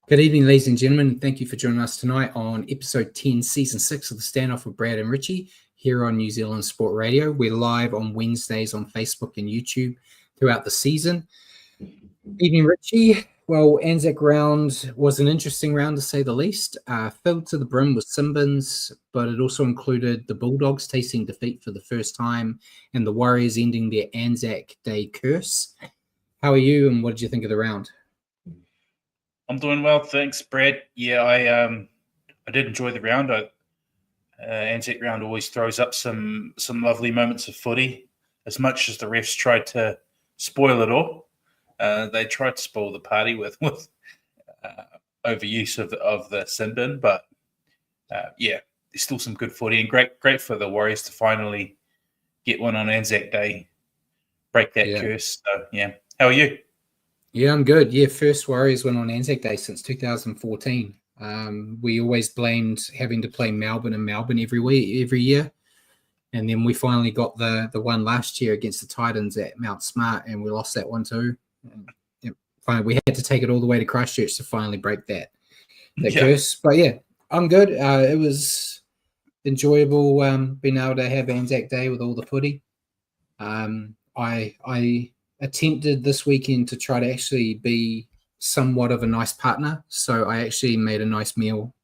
Good evening, ladies and gentlemen. Thank you for joining us tonight on episode 10, season 6 of the Standoff with Brad and Richie here on New Zealand Sport Radio. We're live on Wednesdays on Facebook and YouTube throughout the season. Evening, Richie. Well, Anzac round was an interesting round to say the least. Filled to the brim with Simbins, but it also included the Bulldogs tasting defeat for the first time and the Warriors ending their Anzac Day curse. How are you and what did you think of the round? I'm doing well, thanks, Brad. Yeah, I did enjoy the round. Anzac round always throws up some lovely moments of footy. As much as the refs tried to spoil it all, they tried to spoil the party with overuse of the sin bin. But yeah, there's still some good footy and great for the Warriors to finally get one on Anzac Day, break that curse. So yeah, how are you? Yeah, I'm good. Yeah, first Warriors win on Anzac Day since 2014. We always blamed having to play Melbourne every year. And then we finally got the one last year against the Titans at Mount Smart, and we lost that one too. And finally, we had to take it all the way to Christchurch to finally break that curse. But yeah, I'm good. It was enjoyable being able to have Anzac Day with all the footy. I attempted this weekend to try to actually be somewhat of a nice partner. So I actually made a nice meal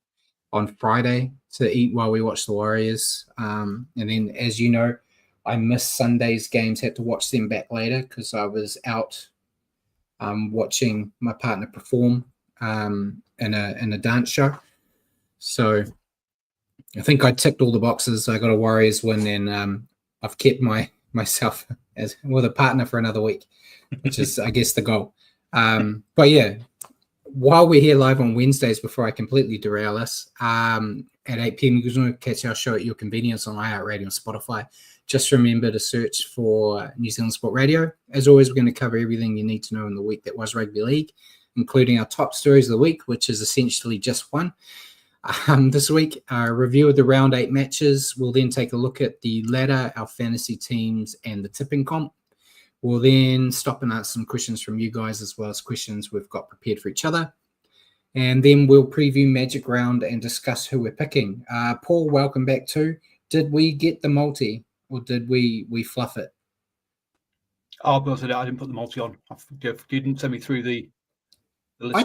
on Friday to eat while we watched the Warriors. And then, as you know, I missed Sunday's games, had to watch them back later because I was out watching my partner perform in a dance show. So I think I ticked all the boxes. I got a Warriors win, and I've kept myself as with a partner for another week, which is, I guess, the goal. But yeah, while we're here live on Wednesdays, before I completely derail us, at 8 p.m, you can catch our show at your convenience on iHeartRadio and Spotify. Just remember to search for New Zealand Sport Radio. As always, we're going to cover everything you need to know in the week that was rugby league, including our top stories of the week, which is essentially just one. This week, a review of the round 8 matches. We'll then take a look at the ladder, our fantasy teams, and the tipping comp. We'll then stop and answer some questions from you guys, as well as questions we've got prepared for each other. And then we'll preview Magic Round and discuss who we're picking. Paul, welcome back too. Did we get the multi, or did we fluff it? I didn't put the multi on. You didn't send me through the list.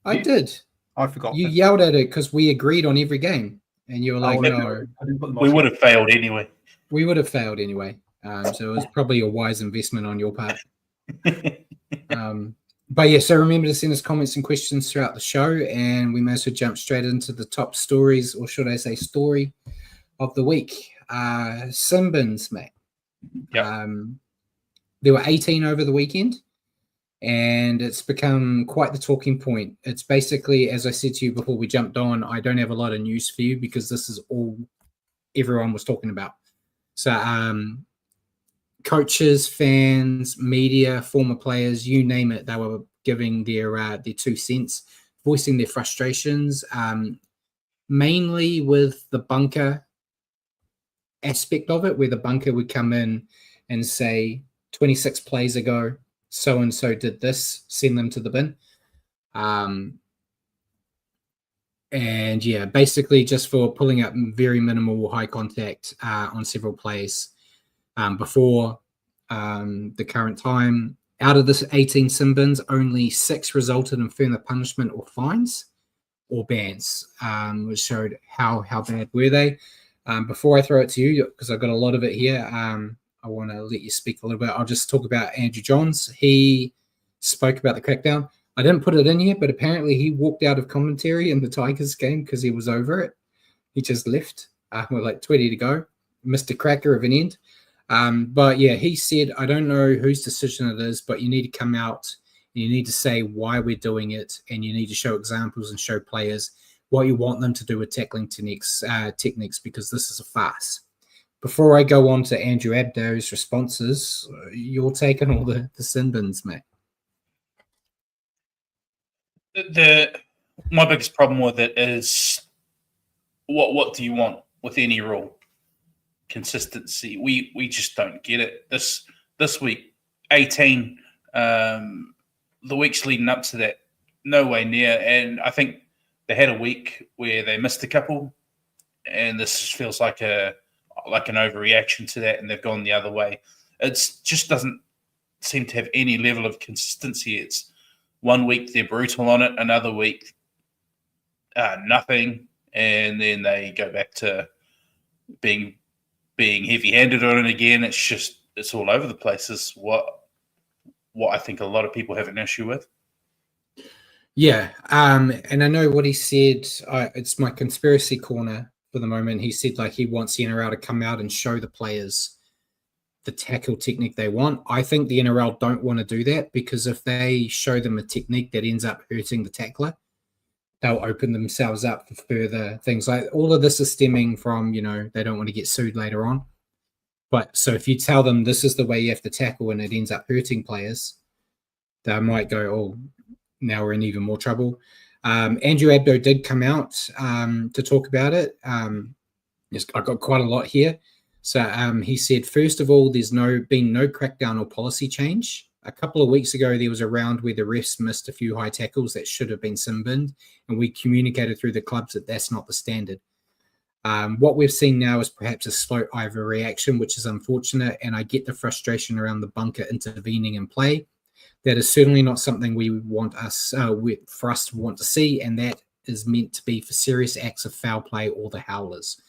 I did. I forgot. You yelled at it because we agreed on every game, and you were like, "No." I didn't put the multi we would have failed anyway. We would have failed anyway. So it was probably a wise investment on your part. But yeah, so remember to send us comments and questions throughout the show, and we may as well jump straight into the top stories, or should I say story of the week. Simbins, mate. Yep. There were 18 over the weekend, and it's become quite the talking point. It's basically, as I said to you before we jumped on, I don't have a lot of news for you because this is all everyone was talking about. So coaches, fans, media, former players, you name it, they were giving their 2 cents, voicing their frustrations, mainly with the bunker aspect of it, where the bunker would come in and say 26 plays ago, so-and-so did this, send them to the bin. And yeah, basically just for pulling up very minimal high contact on several plays before the current time. Out of this 18 sin bins, only 6 resulted in further punishment or fines or bans, which showed how bad were they. Before I throw it to you, because I've got a lot of it here, I want to let you speak a little bit. I'll just talk about Andrew Johns. He spoke about the crackdown. I didn't put it in here, but apparently he walked out of commentary in the Tigers game because he was over it. He just left with like 20 to go. Mr. Cracker of an end. But yeah, he said, I don't know whose decision it is, but you need to come out and you need to say why we're doing it, and you need to show examples and show players what you want them to do with tackling techniques, because this is a farce. Before I go on to Andrew Abdo's responses, you're taking all the sin bins, mate. My biggest problem with it is what do you want with any rule? Consistency. We just don't get it. This week, 18, the weeks leading up to that, no way near. And I think they had a week where they missed a couple, and this feels like an overreaction to that, and they've gone the other way. It just doesn't seem to have any level of consistency. It's one week they're brutal on it, another week nothing, and then they go back to being heavy-handed on it again. It's all over the place. Is what I think a lot of people have an issue with. Yeah, and I know what he said. It's my conspiracy corner for the moment. He said like he wants the NRL to come out and show the players the tackle technique they want. I think the NRL don't want to do that, because if they show them a technique that ends up hurting the tackler, they'll open themselves up for further things. Like all of this is stemming from, they don't want to get sued later on. But so if you tell them this is the way you have to tackle and it ends up hurting players, they might go, oh, now we're in even more trouble. Andrew Abdo did come out to talk about it. I've got quite a lot here. So he said, first of all, there's been no crackdown or policy change. A couple of weeks ago, there was a round where the refs missed a few high tackles that should have been sin-binned, and we communicated through the clubs that that's not the standard. What we've seen now is perhaps a slow overreaction, which is unfortunate, and I get the frustration around the bunker intervening in play. That is certainly not something for us to want to see, and that is meant to be for serious acts of foul play or the howlers.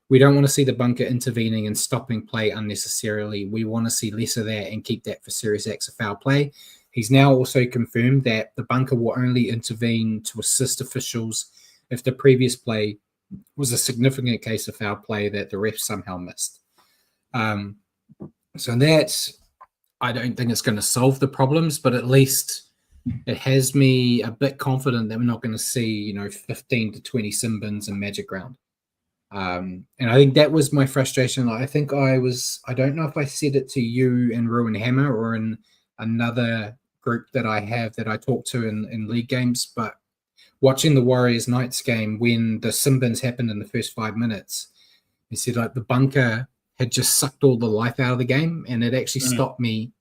We don't want to see the bunker intervening and stopping play unnecessarily. We want to see less of that and keep that for serious acts of foul play. He's now also confirmed that the bunker will only intervene to assist officials if the previous play was a significant case of foul play that the ref somehow missed. So that's, I don't think it's going to solve the problems, but at least it has me a bit confident that we're not going to see, 15 to 20 sin bins in Magic Round. And I think that was my frustration. I think I don't know if I said it to you in Ruin Hammer or in another group that I have that I talk to in league games, but watching the Warriors Knights game when the sin bins happened in the first 5 minutes, he said like the bunker had just sucked all the life out of the game, and it actually stopped me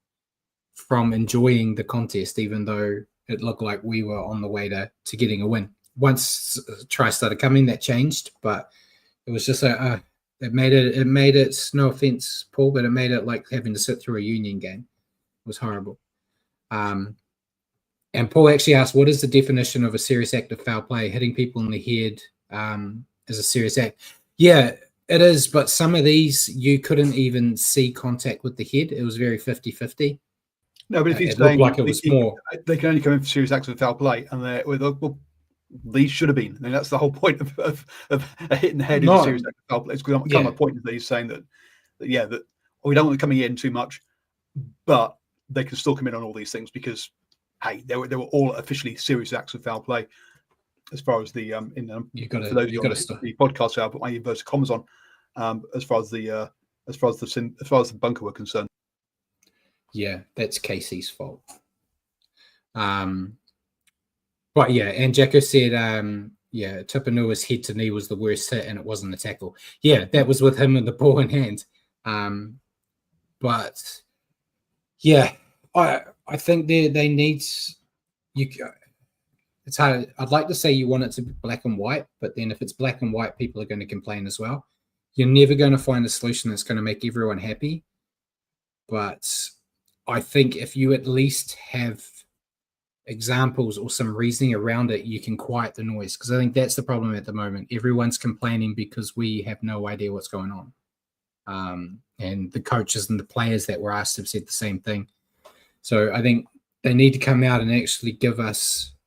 from enjoying the contest, even though it looked like we were on the way to getting a win. Once try started coming, that changed, but it was just it made it, no offense, Paul, but it made it like having to sit through a union game. It was horrible. And Paul actually asked, what is the definition of a serious act of foul play? Hitting people in the head is a serious act. Yeah, it is, but some of these, you couldn't even see contact with the head. It was very 50-50. No, but if he's saying like it was more, they can only come in for serious acts of foul play, and these should have been. I mean, that's the whole point of a hit in the head is a serious act of foul play. It's kind of my point is that he's saying that we don't want them coming in too much, but they can still come in on all these things because, hey, they were all officially serious acts of foul play. As far as the the podcast I put my inverted commas on, as far as the bunker were concerned. Yeah, that's Casey's fault. But yeah, and Jacko said, Tupanua's head to knee was the worst hit, and it wasn't a tackle. Yeah, that was with him and the ball in hand. But yeah, I think they need you. It's hard. I'd like to say you want it to be black and white, but then if it's black and white, people are going to complain as well. You're never going to find a solution that's going to make everyone happy. But I think if you at least have examples or some reasoning around it, you can quiet the noise, because I think that's the problem at the moment. Everyone's complaining because we have no idea what's going on. And the coaches and the players that were asked have said the same thing. So I think they need to come out and actually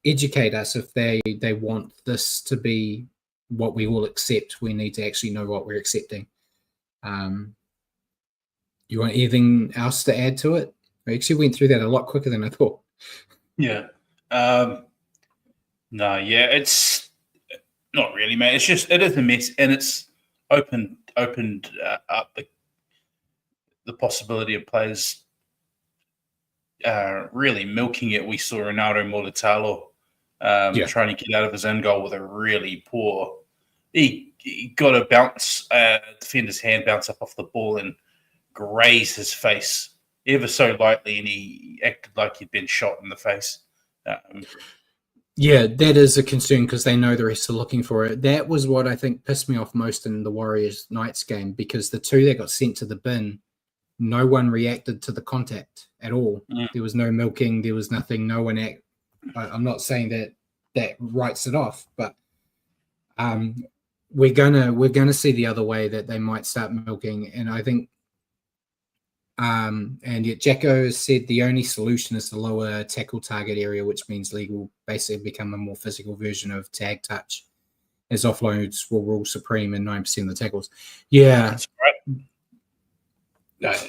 educate us. If they want this to be what we all accept, we need to actually know what we're accepting. You want anything else to add to it? I actually went through that a lot quicker than I thought. Yeah. It's not really, mate. It's just, it is a mess, and it's opened up the possibility of players really milking it. We saw Ronaldo Mulitalo trying to get out of his own goal with a really poor. He got a bounce, defender's hand bounce up off the ball and graze his face ever so lightly, and he acted like he'd been shot in the face. Yeah, that is a concern because they know the rest are looking for it. That was what I think pissed me off most in the Warriors Knights game, because the two that got sent to the bin, no one reacted to the contact at all. There was no milking, there was nothing. No one I'm not saying that writes it off, but we're gonna see the other way, that they might start milking. And I think and yet Jacko has said the only solution is the lower tackle target area, which means league will basically become a more physical version of tag touch, as offloads will rule supreme in 9% of the tackles. Yeah. That's right.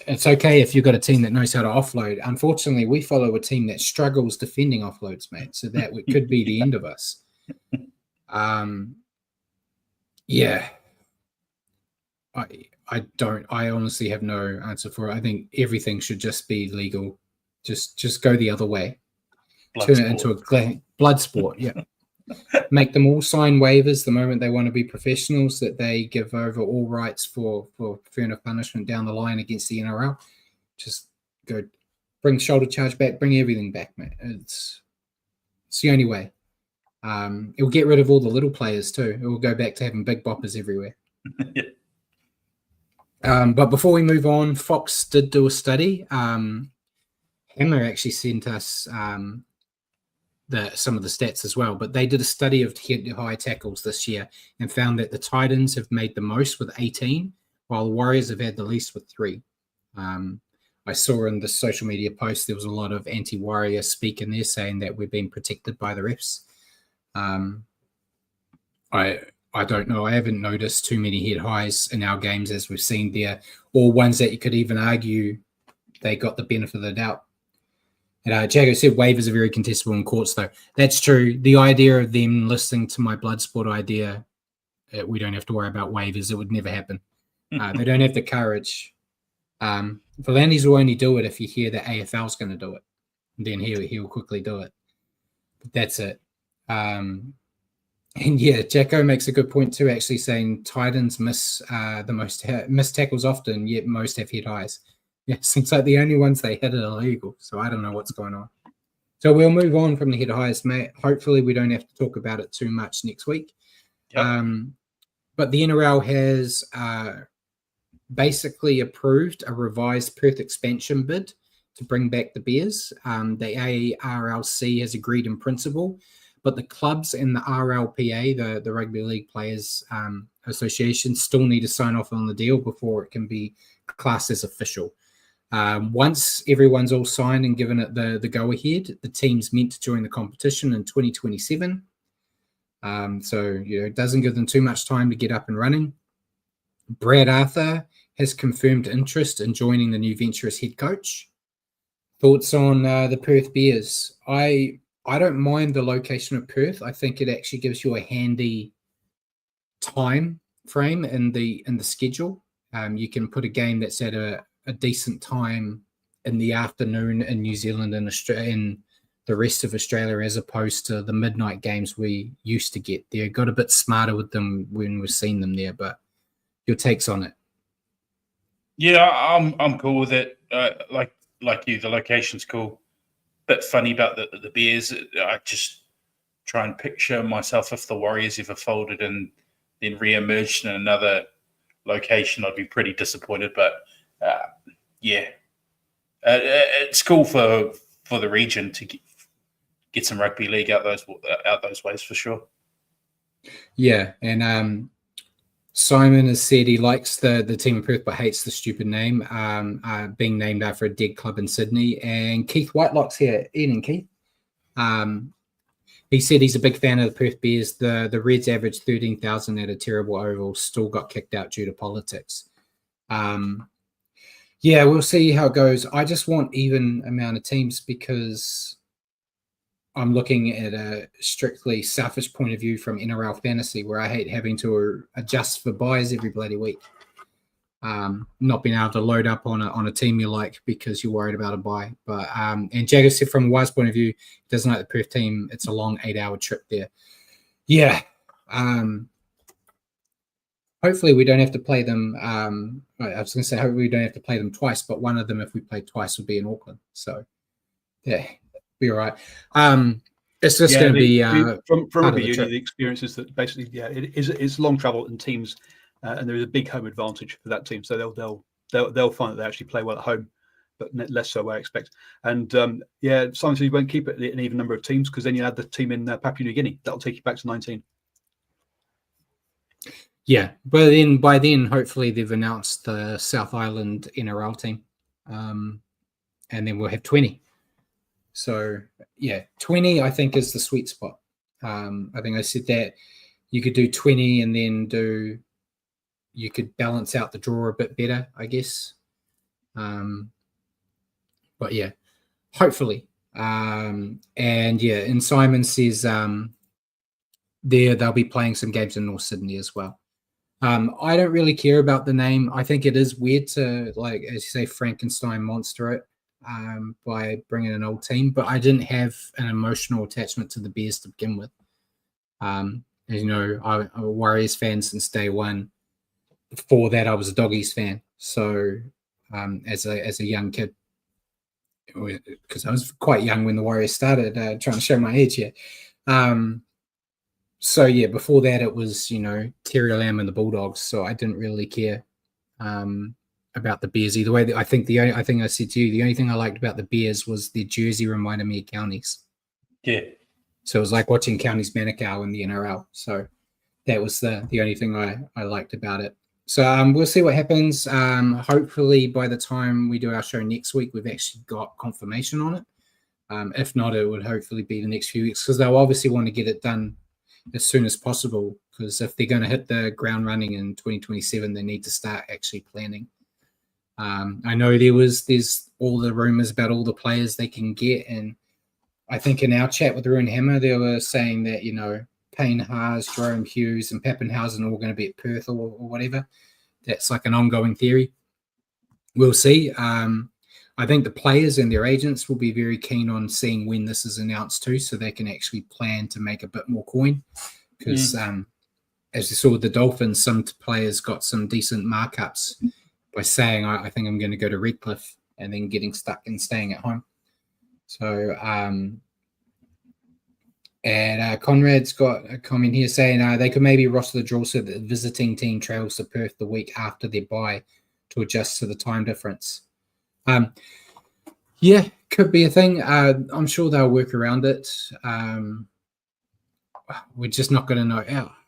It's okay if you've got a team that knows how to offload. Unfortunately, we follow a team that struggles defending offloads, mate. So that could be the end of us. Yeah. I honestly have no answer for it. I think everything should just be legal. Just go the other way. Turn it into a blood sport. Yeah. Make them all sign waivers the moment they want to be professionals, that they give over all rights for fair enough punishment down the line against the NRL. Just go bring shoulder charge back, bring everything back, mate. It's the only way. It will get rid of all the little players too. It will go back to having big boppers everywhere. Yeah. But before we move on, Fox did do a study. Hammer actually sent us some of the stats as well, but they did a study of high tackles this year and found that the Titans have made the most with 18, while the Warriors have had the least with 3. I saw in the social media post there was a lot of anti-Warrior speak in there saying that we're being protected by the refs. I don't know. I haven't noticed too many head highs in our games as we've seen there, or ones that you could even argue they got the benefit of the doubt. And Jago said waivers are very contestable in courts, though. That's true. The idea of them listening to my Bloodsport idea, we don't have to worry about waivers. It would never happen. They don't have the courage. Volandis will only do it if you hear that AFL's going to do it. Then he'll quickly do it. But that's it. And yeah, Jacko makes a good point too, actually saying Titans miss the most miss tackles often, yet most have head highs. Yeah, seems like the only ones they hit are illegal. So I don't know what's going on. So we'll move on from the head highs, mate. Hopefully we don't have to talk about it too much next week. Yep. But the NRL has basically approved a revised Perth expansion bid to bring back the Bears. The ARLC has agreed in principle, but the clubs and the RLPA, the Rugby League Players Association, still need to sign off on the deal before it can be classed as official. Once everyone's all signed and given it the go-ahead, the team's meant to join the competition in 2027. So, it doesn't give them too much time to get up and running. Brad Arthur has confirmed interest in joining the new venture as head coach. Thoughts on the Perth Bears? I don't mind the location of Perth. I think it actually gives you a handy time frame in the schedule. You can put a game that's at a decent time in the afternoon in New Zealand and Australia, in the rest of Australia, as opposed to the midnight games we used to get. They got a bit smarter with them when we've seen them there, but your takes on it? Yeah, I'm cool with it. Like you, the location's cool. Bit funny about the Bears. I just try and picture myself if the Warriors ever folded and then re-emerged in another location. I'd be pretty disappointed, but yeah, it's cool for the region to get some rugby league out those ways for sure. Yeah, and Simon has said he likes the team in Perth but hates the stupid name being named after a dead club in Sydney. And Keith Whitelock's here. Ian and Keith. He said he's a big fan of the Perth Bears. The Reds averaged 13,000 at a terrible oval, still got kicked out due to politics. Yeah, we'll see how it goes. I just want even amount of teams because I'm looking at a strictly selfish point of view from NRL fantasy, where I hate having to adjust for buys every bloody week. Not being able to load up on a team you like because you're worried about a buy. But and Jagger said from a wise point of view, he doesn't like the Perth team. It's a long 8-hour trip there. Yeah. Hopefully we don't have to play them. I was going to say hopefully we don't have to play them twice, but one of them, if we play twice, would be in Auckland. So yeah, be all right. It's just going to be from rugby union. The experience is that basically, it's long travel and teams, and there is a big home advantage for that team. So they'll find that they actually play well at home, but less so, I expect. And Simon said you won't keep it an even number of teams because then you add the team in Papua New Guinea. That'll take you back to 19. Yeah, but then by then, hopefully they've announced the South Island NRL team, and then we'll have 20. So 20 I think is the sweet spot. I think I said that you could do 20 and then you could balance out the draw a bit better, I guess. But hopefully. And Simon says they'll be playing some games in North Sydney as well. I don't really care about the name. I think it is weird to, like, as you say, Frankenstein monster it by bringing an old team, but I didn't have an emotional attachment to the Bears to begin with. As you know, I'm a Warriors fan since day one. Before that, I was a Doggies fan. So as a young kid, because I was quite young when the Warriors started, trying to show my age here. Before that it was, Terry Lamb and the Bulldogs. So I didn't really care about the Bears either way. I think the only thing I said to you, the only thing I liked about the Bears was their jersey reminded me of Counties. Yeah. So it was like watching Counties Manukau in the NRL. So that was the only thing I liked about it. So we'll see what happens. Hopefully by the time we do our show next week, we've actually got confirmation on it. If not, it would hopefully be the next few weeks because they'll obviously want to get it done as soon as possible because if they're going to hit the ground running in 2027, they need to start actually planning. I know there's all the rumors about all the players they can get, and I think in our chat with Ruin Hammer, they were saying that, Payne Haas, Jerome Hughes, and Pappenhausen are all going to be at Perth or whatever. That's like an ongoing theory. We'll see. I think the players and their agents will be very keen on seeing when this is announced too, so they can actually plan to make a bit more coin. Because as you saw with the Dolphins, some players got some decent markups by saying, I think I'm going to go to Redcliffe and then getting stuck and staying at home. So, and Conrad's got a comment here saying they could maybe roster the draw so that the visiting team travels to Perth the week after their bye to adjust to the time difference. Could be a thing. I'm sure they'll work around it. We're just not going to know.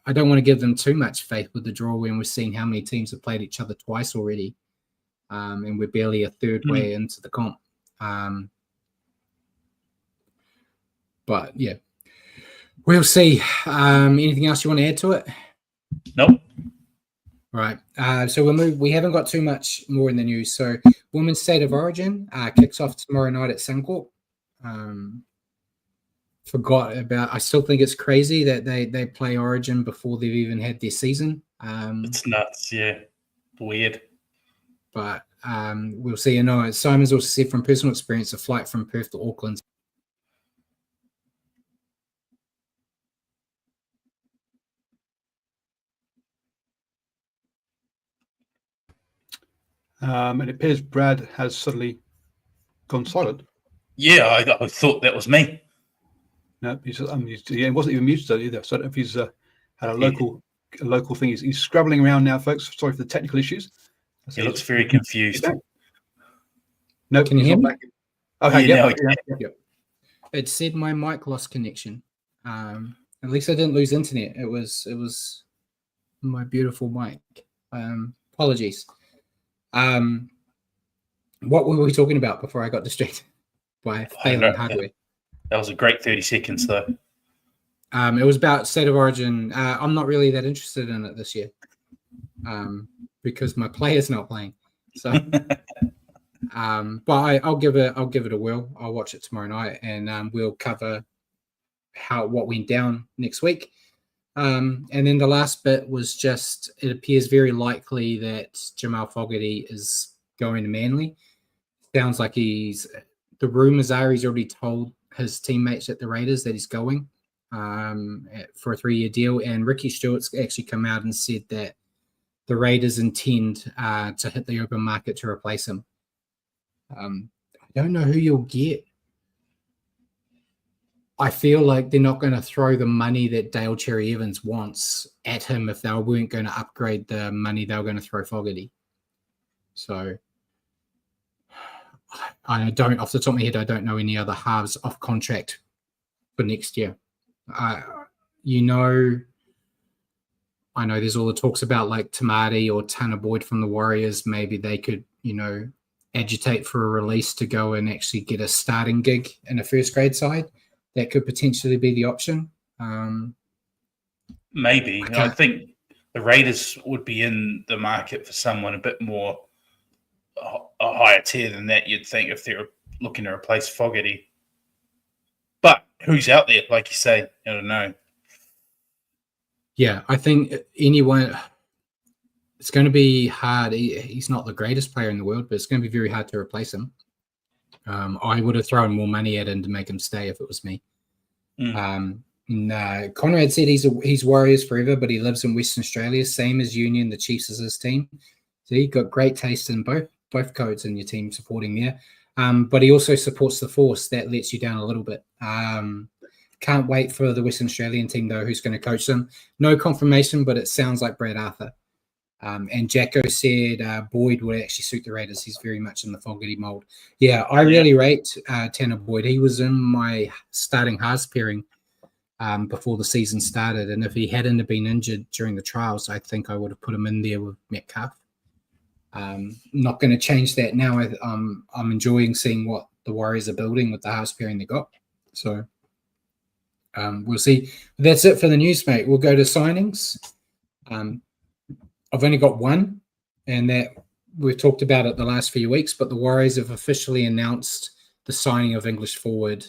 I don't want to give them too much faith with the draw when we're seeing how many teams have played each other twice already. And we're barely a third way into the comp. But we'll see. Anything else you want to add to it? Nope. Right. So we'll move. We haven't got too much more in the news. So Women's State of Origin kicks off tomorrow night at Suncorp. Forgot about. I still think it's crazy that they play Origin before they've even had their season. It's nuts. Yeah. Weird. But we'll see. Simon's also said from personal experience, a flight from Perth to Auckland. And it appears Brad has suddenly gone silent. Yeah, I thought that was me. No, he wasn't even muted either. So I don't know if he's had a local thing. He's scrabbling around now, folks. Sorry for the technical issues. He looks very confused. No, can you hear me? Okay, yeah. It said my mic lost connection. At least I didn't lose internet. It was my beautiful mic. Apologies. What were we talking about before I got distracted by failing hardware? That was a great 30 seconds, though. It was about State of Origin. I'm not really that interested in it this year because my player's not playing. So, but I'll give it a whirl. I'll watch it tomorrow night, and we'll cover what went down next week. And then the last bit was just, it appears very likely that Jamal Fogarty is going to Manly. Sounds like the rumors are he's already told his teammates at the Raiders that he's going for a 3-year deal. And Ricky Stewart's actually come out and said that the Raiders intend to hit the open market to replace him. I don't know who you'll get. I feel like they're not going to throw the money that Dale Cherry Evans wants at him if they weren't going to upgrade the money they were going to throw Fogarty. So I don't, off the top of my head, I don't know any other halves off contract for next year. I know there's all the talks about like Tamati or Tanner Boyd from the Warriors. Maybe they could, agitate for a release to go and actually get a starting gig in a first grade side. That could potentially be the option. Maybe. I think the Raiders would be in the market for someone a bit more a higher tier than that, you'd think, if they're looking to replace Fogarty. But who's out there, like you say? I don't know. Yeah, I think anyone... It's going to be hard. He's not the greatest player in the world, but it's going to be very hard to replace him. I would have thrown more money at him to make him stay if it was me. No, Conrad said he's Warriors forever, but he lives in Western Australia, same as Union. The Chiefs is his team. So he got great taste in both codes in your team supporting there. But he also supports the Force. That lets you down a little bit. Can't wait for the Western Australian team, though, who's going to coach them. No confirmation, but it sounds like Brad Arthur. And Jacko said Boyd would actually suit the Raiders. He's very much in the Fogarty mold. Yeah, I really rate Tanner Boyd. He was in my starting halves pairing before the season started. And if he hadn't been injured during the trials, I think I would have put him in there with Metcalf. Not going to change that now. I'm enjoying seeing what the Warriors are building with the halves pairing they got. So we'll see. That's it for the news, mate. We'll go to signings. I've only got one, and that we've talked about it the last few weeks, but the Warriors have officially announced the signing of English forward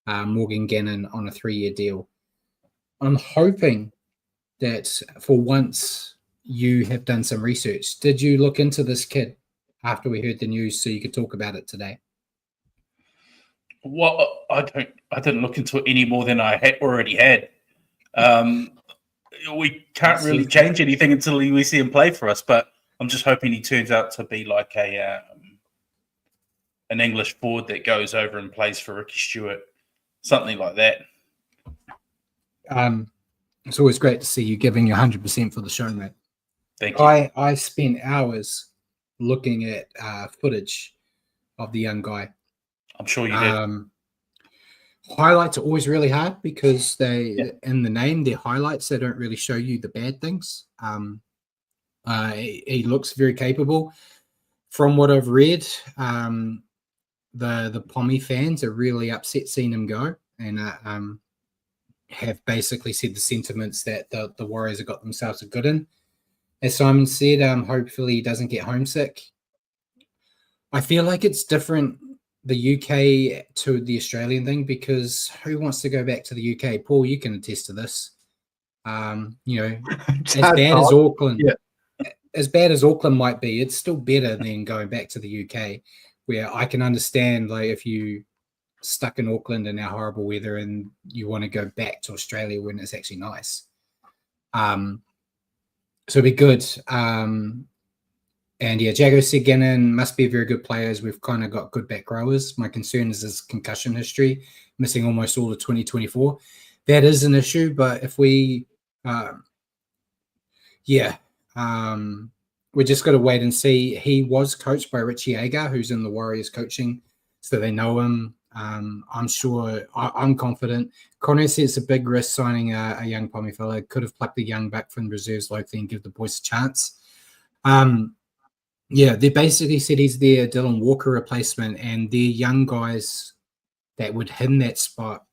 Morgan Gannon on a 3-year deal. I'm hoping that for once you have done some research. Did you look into this kid after we heard the news so you could talk about it today? Well, I didn't look into it any more than I had already had. We can't really change anything until we see him play for us, but I'm just hoping he turns out to be like an English forward that goes over and plays for Ricky Stewart, something like that. It's always great to see you giving your 100% for the show, mate. Thank you. I spent hours looking at footage of the young guy. I'm sure you did. Highlights are always really hard because in the name, they're highlights. They don't really show you the bad things. He looks very capable. From what I've read, the Pommy fans are really upset seeing him go and have basically said the sentiments that the Warriors have got themselves a good in. As Simon said, hopefully he doesn't get homesick. I feel like it's different, the UK to the Australian thing, because who wants to go back to the UK? Paul, you can attest to this. As bad as Auckland might be, it's still better than going back to the UK, where I can understand like if you stuck in Auckland in our horrible weather and you want to go back to Australia when it's actually nice. So it'd be good. And yeah, Jago said Gannon must be a very good player, as we've kind of got good back rowers. My concern is his concussion history, missing almost all of 2024. That is an issue, but if we, we just got to wait and see. He was coached by Richie Agar, who's in the Warriors coaching, so they know him. I'm sure, I'm confident. Connor says it's a big risk signing a young Pommy fella. Could have plucked the young back from reserves locally and give the boys a chance. They basically said he's their Dylan Walker replacement, and their young guys that would hit in that spot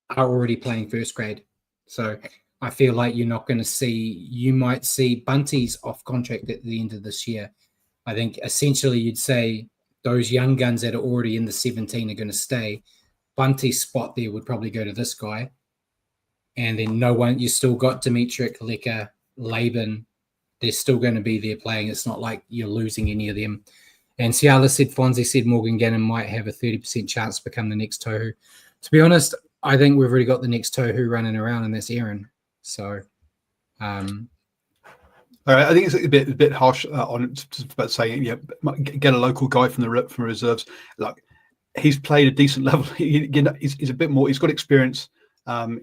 are already playing first grade. So I feel like you might see Bunty's off contract at the end of this year. I think essentially you'd say those young guns that are already in the 17 are going to stay. Bunty's spot there would probably go to this guy. And then you still got Dimitrik, Lecker, Laban. They're still going to be there playing. It's not like you're losing any of them. And Ciala said, Fonzie said Morgan Gannon might have a 30% chance to become the next Tohu. To be honest, I think we've already got the next Tohu running around, and that's Aaron. So, all right, I think it's a bit harsh on about saying, get a local guy from reserves. Like, he's played a decent level. He's a bit more. He's got experience.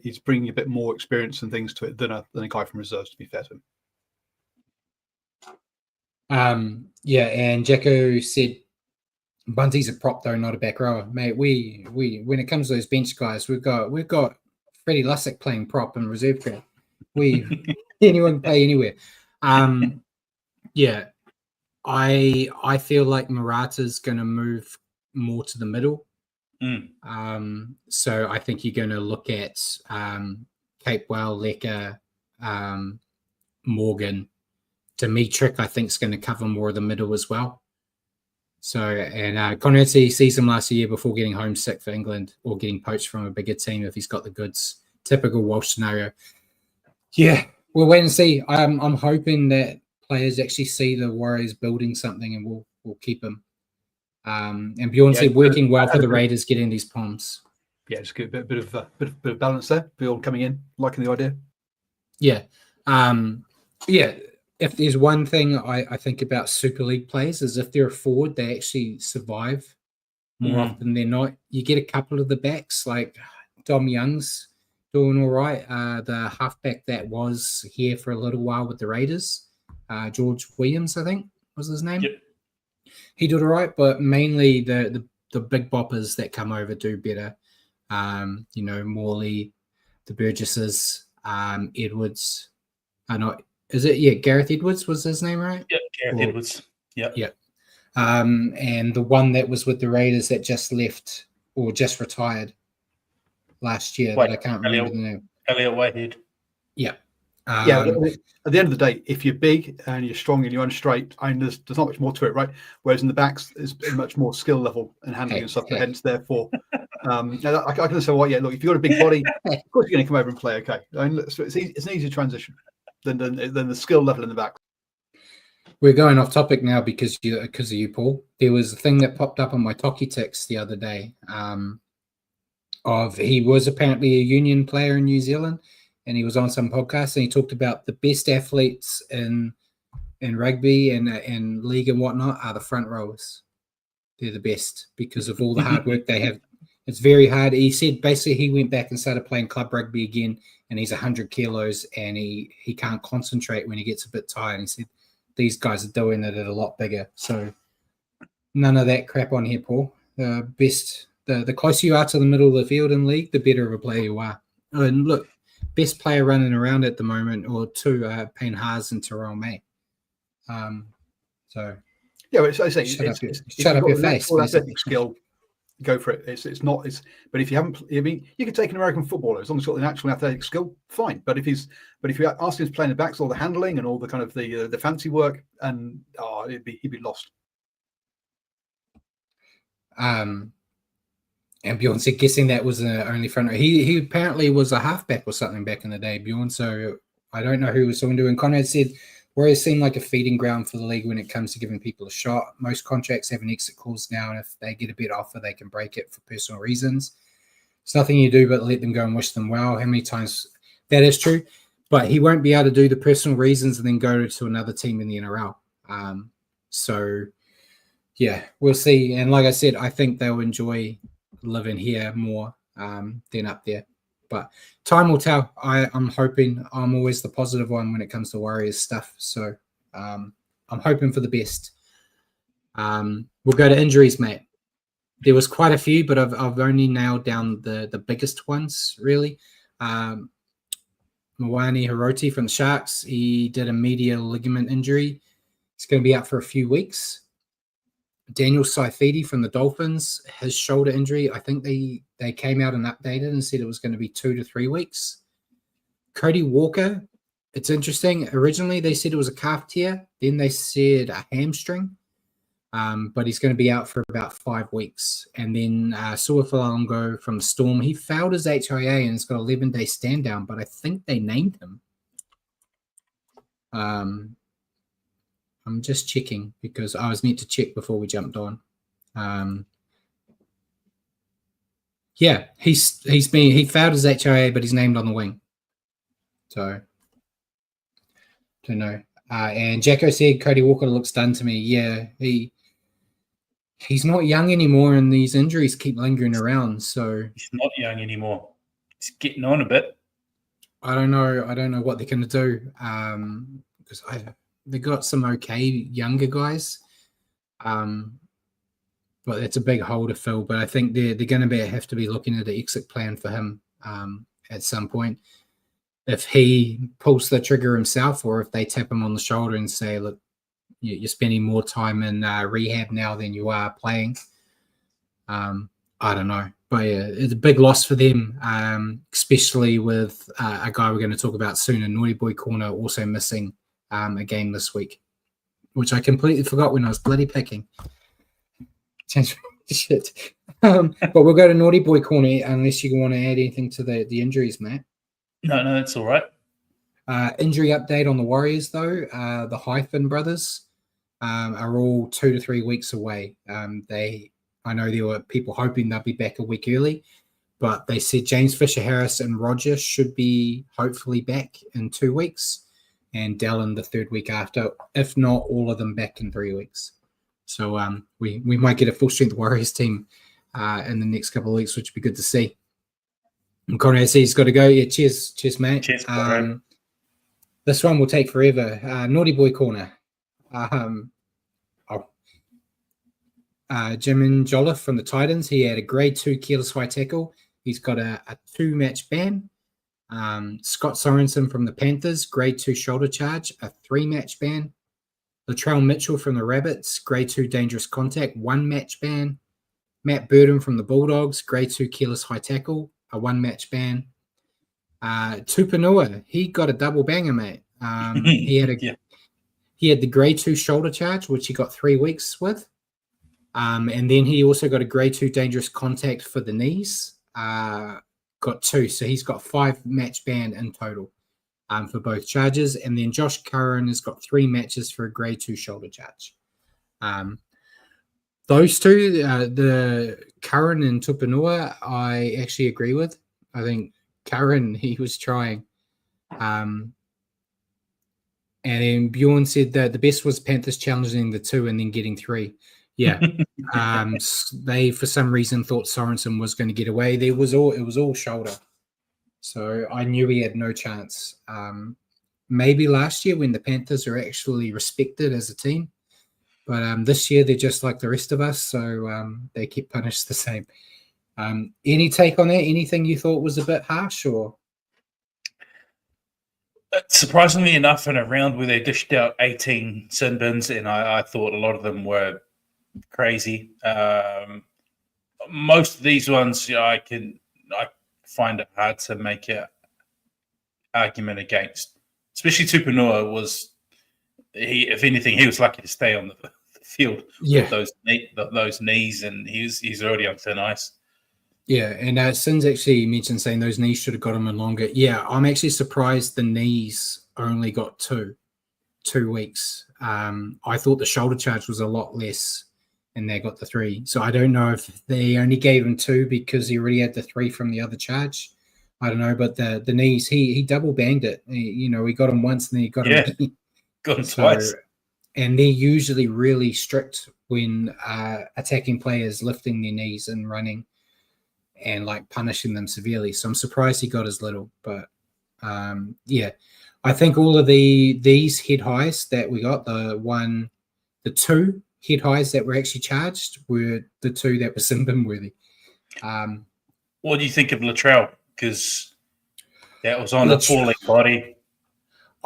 He's bringing a bit more experience and things to it than a guy from reserves. To be fair to him. Yeah, and Jacko said Bunty's a prop though, not a back rower, mate. We when it comes to those bench guys, we've got Freddie Lussick playing prop and reserve grade. Anyone can play anywhere. Yeah, I feel like Murata's going to move more to the middle. So I think you're going to look at Capewell, Lecker, Morgan. Dimitrik, I think, is going to cover more of the middle as well. So, and Conrad sees him last year before getting homesick for England or getting poached from a bigger team if he's got the goods. Typical Walsh scenario. Yeah, we'll wait and see. I'm hoping that players actually see the Warriors building something and we'll keep him. And Bjorn said working well for the Raiders getting these palms. Yeah, just get a bit of balance there. Bjorn coming in, liking the idea. Yeah. Yeah. If there's one thing I think about Super League players is if they're a forward, they actually survive more often than not. You get a couple of the backs, like Dom Young's doing all right. The halfback that was here for a little while with the Raiders, George Williams, I think was his name. Yep. He did all right, but mainly the big boppers that come over do better. Morley, the Burgesses, Edwards. Is it? Yeah, Gareth Edwards was his name, right? Yeah, Gareth Edwards. Yeah. Yeah. And the one that was with the Raiders that just left or just retired last year, that I can't remember the name. Elliot Whitehead. Yeah. At the end of the day, if you're big and you're strong and you're unstraight, there's not much more to it, right? Whereas in the backs, there's much more skill level and handling and stuff. Hence, therefore, I can say, look, if you've got a big body, of course you're going to come over and play. Okay, it's an easier transition than the skill level in the back. We're going off topic now because of you, Paul. There was a thing that popped up on my Talkie Text the other day. He was apparently a union player in New Zealand, and he was on some podcast and he talked about the best athletes in rugby and league and whatnot are the front rowers. They're the best because of all the hard work they have. It's very hard. He said basically he went back and started playing club rugby again, and he's 100 kilos and he can't concentrate when he gets a bit tired. He said these guys are doing it at a lot bigger. So none of that crap on here, Paul. The closer you are to the middle of the field in league, the better of a player you are. And look, best player running around at the moment, or two, Payne Haas and Terrell May. So yeah, but I say, shut up your face. Athletic skill, go for it. But if you haven't, I mean, you could take an American footballer as long as he's got the natural athletic skill, fine. But if you ask him to play in the backs, all the handling and all the kind of the fancy work, and he'd be lost. And Bjorn said, guessing that was the only front row. He apparently was a halfback or something back in the day, Bjorn. So I don't know who he was talking to. And Conrad said, Warriors seem like a feeding ground for the league when it comes to giving people a shot. Most contracts have an exit clause now, and if they get a better offer, they can break it for personal reasons. It's nothing you do but let them go and wish them well. How many times that is true? But he won't be able to do the personal reasons and then go to another team in the NRL. So, yeah, we'll see. And like I said, I think they'll enjoy living here more than up there. But time will tell. I'm hoping. I'm always the positive one when it comes to Warriors stuff. So I'm hoping for the best. We'll go to injuries, mate. There was quite a few, but I've only nailed down the biggest ones, really. Mwani Hiroti from the Sharks, he did a medial ligament injury. He's going to be out for a few weeks. Daniel Saifidi from the Dolphins, his shoulder injury, I think they came out and updated and said it was going to be 2 to 3 weeks. Cody Walker, it's interesting. Originally, they said it was a calf tear. Then they said a hamstring. But he's going to be out for about 5 weeks. And then Suafalongo from the Storm, he failed his HIA and has got 11-day stand down, but I think they named him. I'm just checking because I was meant to check before we jumped on. Yeah, he failed his HIA, but he's named on the wing. So, don't know. And Jacko said Cody Walker looks done to me. Yeah, he's not young anymore, and these injuries keep lingering around. So he's not young anymore. He's getting on a bit. I don't know what they're going to do because they got some okay younger guys, but it's a big hole to fill. But I think they're going to have to be looking at an exit plan for him at some point. If he pulls the trigger himself, or if they tap him on the shoulder and say, "Look, you're spending more time in rehab now than you are playing." I don't know. But yeah, it's a big loss for them, especially with a guy we're going to talk about soon, a Naughty Boy Corner, also missing a game this week, which I completely forgot when I was bloody picking. Shit. But we'll go to Naughty Boy Corner unless you want to add anything to the injuries, Matt. No, that's all right. Injury update on the Warriors, though. The Hyphen brothers are all 2 to 3 weeks away. I know there were people hoping they'll be back a week early, but they said James Fisher-Harris and Roger should be hopefully back in 2 weeks, and Dallin the third week after, if not all of them back in 3 weeks. So we might get a full-strength Warriors team in the next couple of weeks, which would be good to see. And Conrad says he's got to go. Yeah, cheers, mate. Cheers, this one will take forever. Naughty Boy Corner. Jimin Jolliffe from the Titans. He had a grade 2 careless high tackle. He's got a 2-match ban. Scott Sorensen from the Panthers, grade 2 shoulder charge, a 3-match ban. Latrell Mitchell from the Rabbits, grade 2 dangerous contact, 1-match ban. Matt Burton from the Bulldogs, grade 2 careless high tackle, a 1-match ban. Tupanua, he got a double banger, mate. He had the grade 2 shoulder charge, which he got 3 weeks with. And then he also got a grade 2 dangerous contact for the knees. Got 2. So he's got 5-match ban in total for both charges. And then Josh Curran has got 3 matches for a grade 2 shoulder charge. Those two, the Curran and Tupanua, I actually agree with. I think Curran, he was trying. And then Bjorn said that the best was Panthers challenging the 2 and then getting 3. Yeah. They, for some reason, thought Sorensen was going to get away. It was all shoulder. So I knew he had no chance. Maybe last year when the Panthers are actually respected as a team. But this year they're just like the rest of us. So they keep punished the same. Any take on that? Anything you thought was a bit harsh or? Surprisingly enough, in a round where they dished out 18 sin bins, and I thought a lot of them were crazy. Most of these ones, I find it hard to make an argument against. Especially Tupanua if anything, he was lucky to stay on the field with those knees, and he's already on thin ice. Yeah, and Sin's actually mentioned saying those knees should have got him in longer. Yeah, I'm actually surprised the knees only got 2 weeks. I thought the shoulder charge was a lot less, and they got the 3. So I don't know if they only gave him 2 because he already had the 3 from the other charge. I don't know, but the knees, he double banged it. He got him once, and then he got him again. Got him twice. And they're usually really strict when attacking players lifting their knees and running and like punishing them severely. So I'm surprised he got as little. But I think all of these head highs that we got, the 2 head highs that were actually charged were the 2 that were sin bin worthy. What do you think of Latrell? Because that was on a falling body.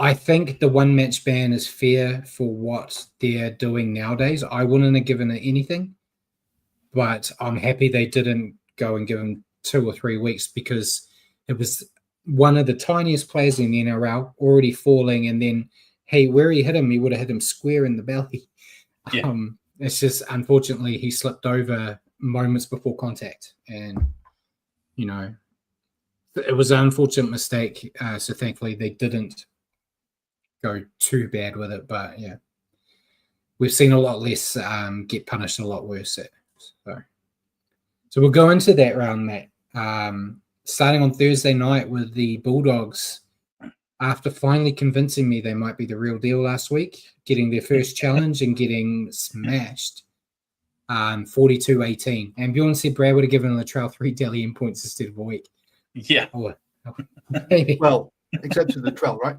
I think the 1-match ban is fair for what they're doing nowadays. I wouldn't have given it anything, but I'm happy they didn't go and give him 2 or 3 weeks because it was one of the tiniest players in the NRL already falling, and then, hey, where he hit him, he would have hit him square in the belly. Yeah. It's just, unfortunately, he slipped over moments before contact, and, it was an unfortunate mistake. So thankfully they didn't go too bad with it, but yeah, we've seen a lot less get punished, a lot worse. So we'll go into that round, Matt. Starting on Thursday night with the Bulldogs, after finally convincing me they might be the real deal last week, getting their first challenge and getting smashed 42-18. And Bjorn said Brad would have given Latrell 3 Dally M points instead of a week. Yeah. Maybe. Well, except for the Latrell, right?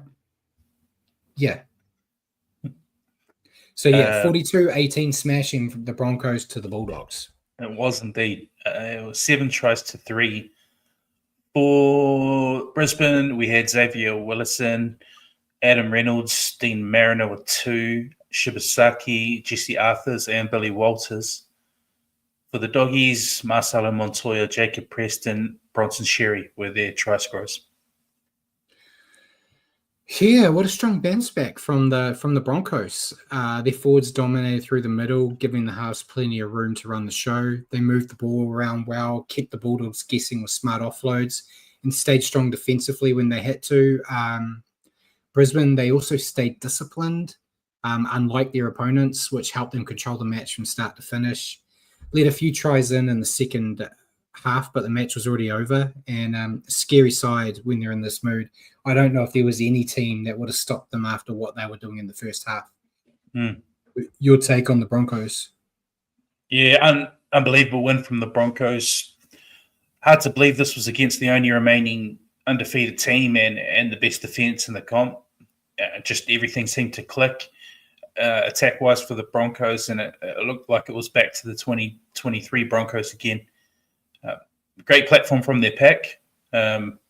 Yeah. So, 42-18 smashing the Broncos to the Bulldogs. It was indeed. It was 7 tries to 3. For Brisbane, we had Xavier Willison, Adam Reynolds, Dean Mariner with 2, Shibasaki, Jesse Arthurs, and Billy Walters. For the Doggies, Marcelo Montoya, Jacob Preston, Bronson Sherry were their try scorers. Yeah, what a strong bounce back from the Broncos. Their forwards dominated through the middle, giving the halves plenty of room to run the show. They moved the ball around well, kept the Bulldogs guessing with smart offloads, and stayed strong defensively when they had to. Brisbane, they also stayed disciplined, unlike their opponents, which helped them control the match from start to finish. Let a few tries in the second half, but the match was already over, and scary side when they're in this mood. I don't know if there was any team that would have stopped them after what they were doing in the first half. Your take on the Broncos? Yeah, unbelievable win from the Broncos. Hard to believe this was against the only remaining undefeated team and the best defense in the comp. Just everything seemed to click attack-wise for the Broncos, and it looked like it was back to the 2023 Broncos again. Great platform from their pack.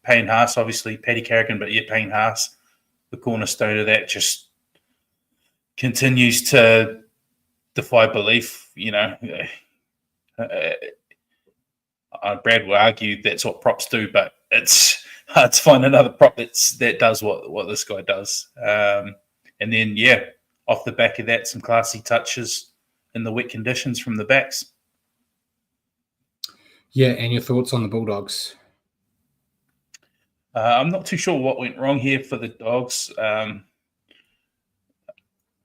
Payne Haas, obviously, Paddy Carrigan, but yeah, Payne Haas, the cornerstone of that, just continues to defy belief. You know, Brad will argue that's what props do, but it's hard to find another prop that does what this guy does. And then, yeah, off the back of that, some classy touches in the wet conditions from the backs. Yeah, and your thoughts on the Bulldogs? I'm not too sure what went wrong here for the Dogs.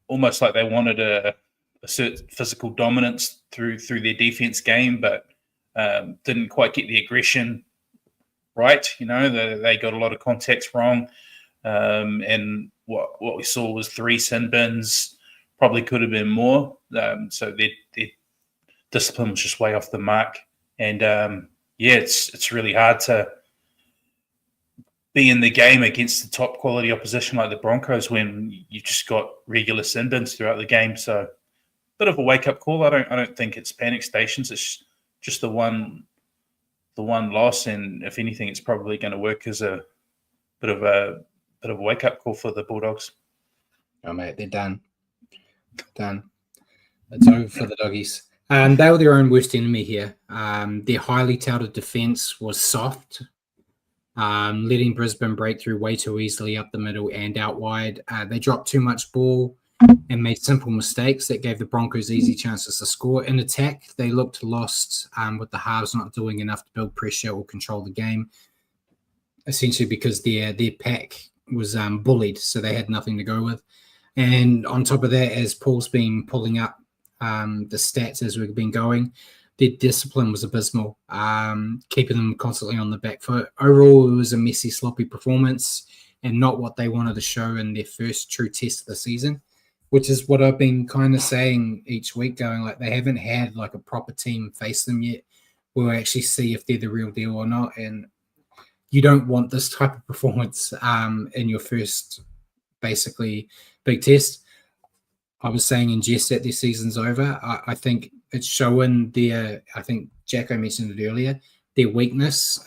Almost like they wanted a certain physical dominance through their defense game, but didn't quite get the aggression right. You know, they got a lot of contacts wrong, and what we saw was 3 sin bins. Probably could have been more. So their discipline was just way off the mark. And it's really hard to be in the game against the top quality opposition like the Broncos when you just got regular sin bins throughout the game. So, bit of a wake up call. I don't think it's panic stations. It's just the one loss, and if anything, it's probably going to work as a bit of a wake up call for the Bulldogs. Oh mate, they're done. It's over for the Doggies. They were their own worst enemy here. Their highly touted defense was soft, letting Brisbane break through way too easily up the middle and out wide. They dropped too much ball and made simple mistakes that gave the Broncos easy chances to score. In attack, they looked lost with the halves not doing enough to build pressure or control the game, essentially because their pack was bullied, so they had nothing to go with. And on top of that, as Paul's been pulling up the stats as we've been going, their discipline was abysmal, keeping them constantly on the back foot. Overall, it was a messy, sloppy performance and not what they wanted to show in their first true test of the season, which is what I've been kind of saying each week, going like they haven't had like a proper team face them yet. We'll actually see if they're the real deal or not. And you don't want this type of performance in your first, basically, big test. I was saying in jest that their season's over. I think it's showing I think Jacko mentioned it earlier, their weakness.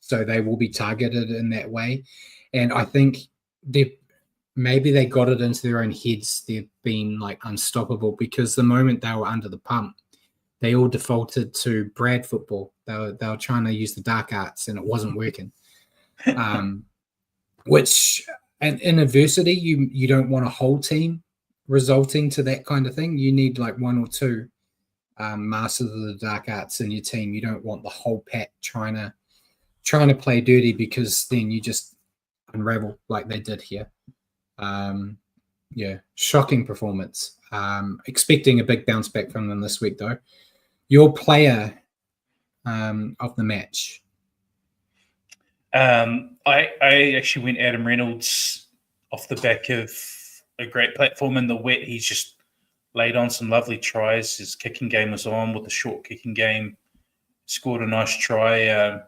So they will be targeted in that way. And I think maybe they got it into their own heads. They've been like unstoppable because the moment they were under the pump, they all defaulted to Brad football. They were trying to use the dark arts and it wasn't working. Which, and in adversity, you don't want a whole team resulting to that kind of thing. You need like 1 or 2 masters of the dark arts in your team. You don't want the whole pack trying to play dirty, because then you just unravel like they did here. Shocking performance. Expecting a big bounce back from them this week, though. Your player of the match? I actually went Adam Reynolds off the back of a great platform in the wet. He's just laid on some lovely tries. His kicking game was on with the short kicking game. Scored a nice try.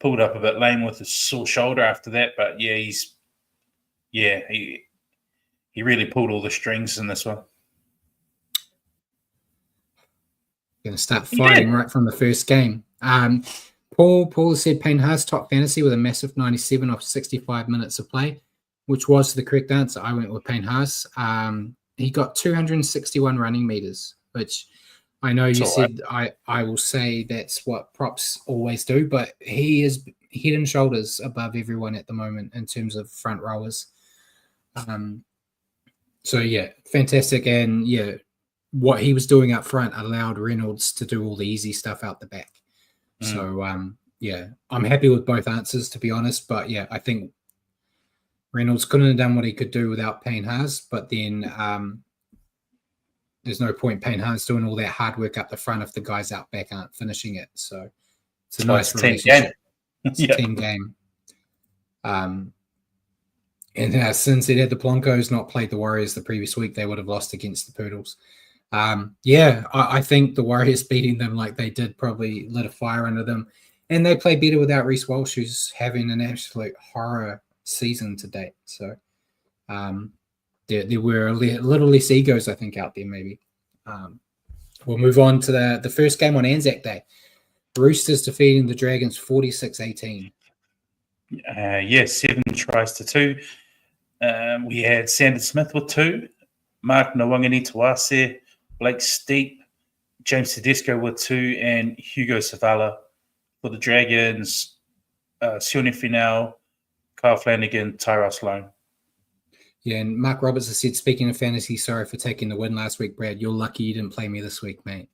Pulled up a bit lame with a sore shoulder after that, but he really pulled all the strings in this one. Going to start fighting right from the first game. Paul said Payne Haas top fantasy with a massive 97 off 65 minutes of play, which was the correct answer. I went with Payne Haas. He got 261 running meters, which I know you said I will say that's what props always do, but he is head and shoulders above everyone at the moment in terms of front rowers. So yeah, fantastic. And yeah, what he was doing up front allowed Reynolds to do all the easy stuff out the back. So yeah, I'm happy with both answers, to be honest. But yeah, I think Reynolds couldn't have done what he could do without Payne Haas, but then there's no point Payne Haas doing all that hard work up the front if the guys out back aren't finishing it. So it's a nice relationship. It's a team game. And since it had the Blancos not played the Warriors the previous week, they would have lost against the Poodles. I think the Warriors beating them like they did probably lit a fire under them. And they play better without Reece Walsh, who's having an absolute horror season to date. So there were a little less egos, I think, out there maybe. We'll move on to the first game on Anzac Day. Roosters defeating the Dragons 46-18. 7 tries to 2. We had Sandon Smith with 2, Mark Nawangani-Tuase, Blake Steep, James Tedesco with 2, and Hugo Savala for the Dragons, Sione Finau, Kyle Flanagan, Tyrell Sloan. Yeah, and Mark Roberts has said, speaking of fantasy, sorry for taking the win last week, Brad. You're lucky you didn't play me this week, mate.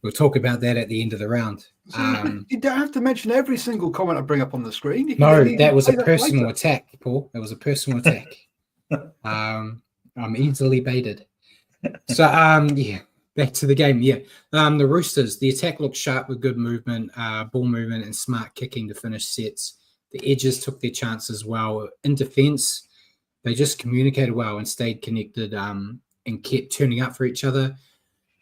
We'll talk about that at the end of the round. You don't have to mention every single comment I bring up on the screen. No, that was a personal attack, Paul. That was a personal attack. I'm easily baited. So, yeah, back to the game. Yeah, the Roosters, the attack looked sharp with good movement, ball movement, and smart kicking to finish sets. The edges took their chances well. In defense, they just communicated well and stayed connected and kept turning up for each other,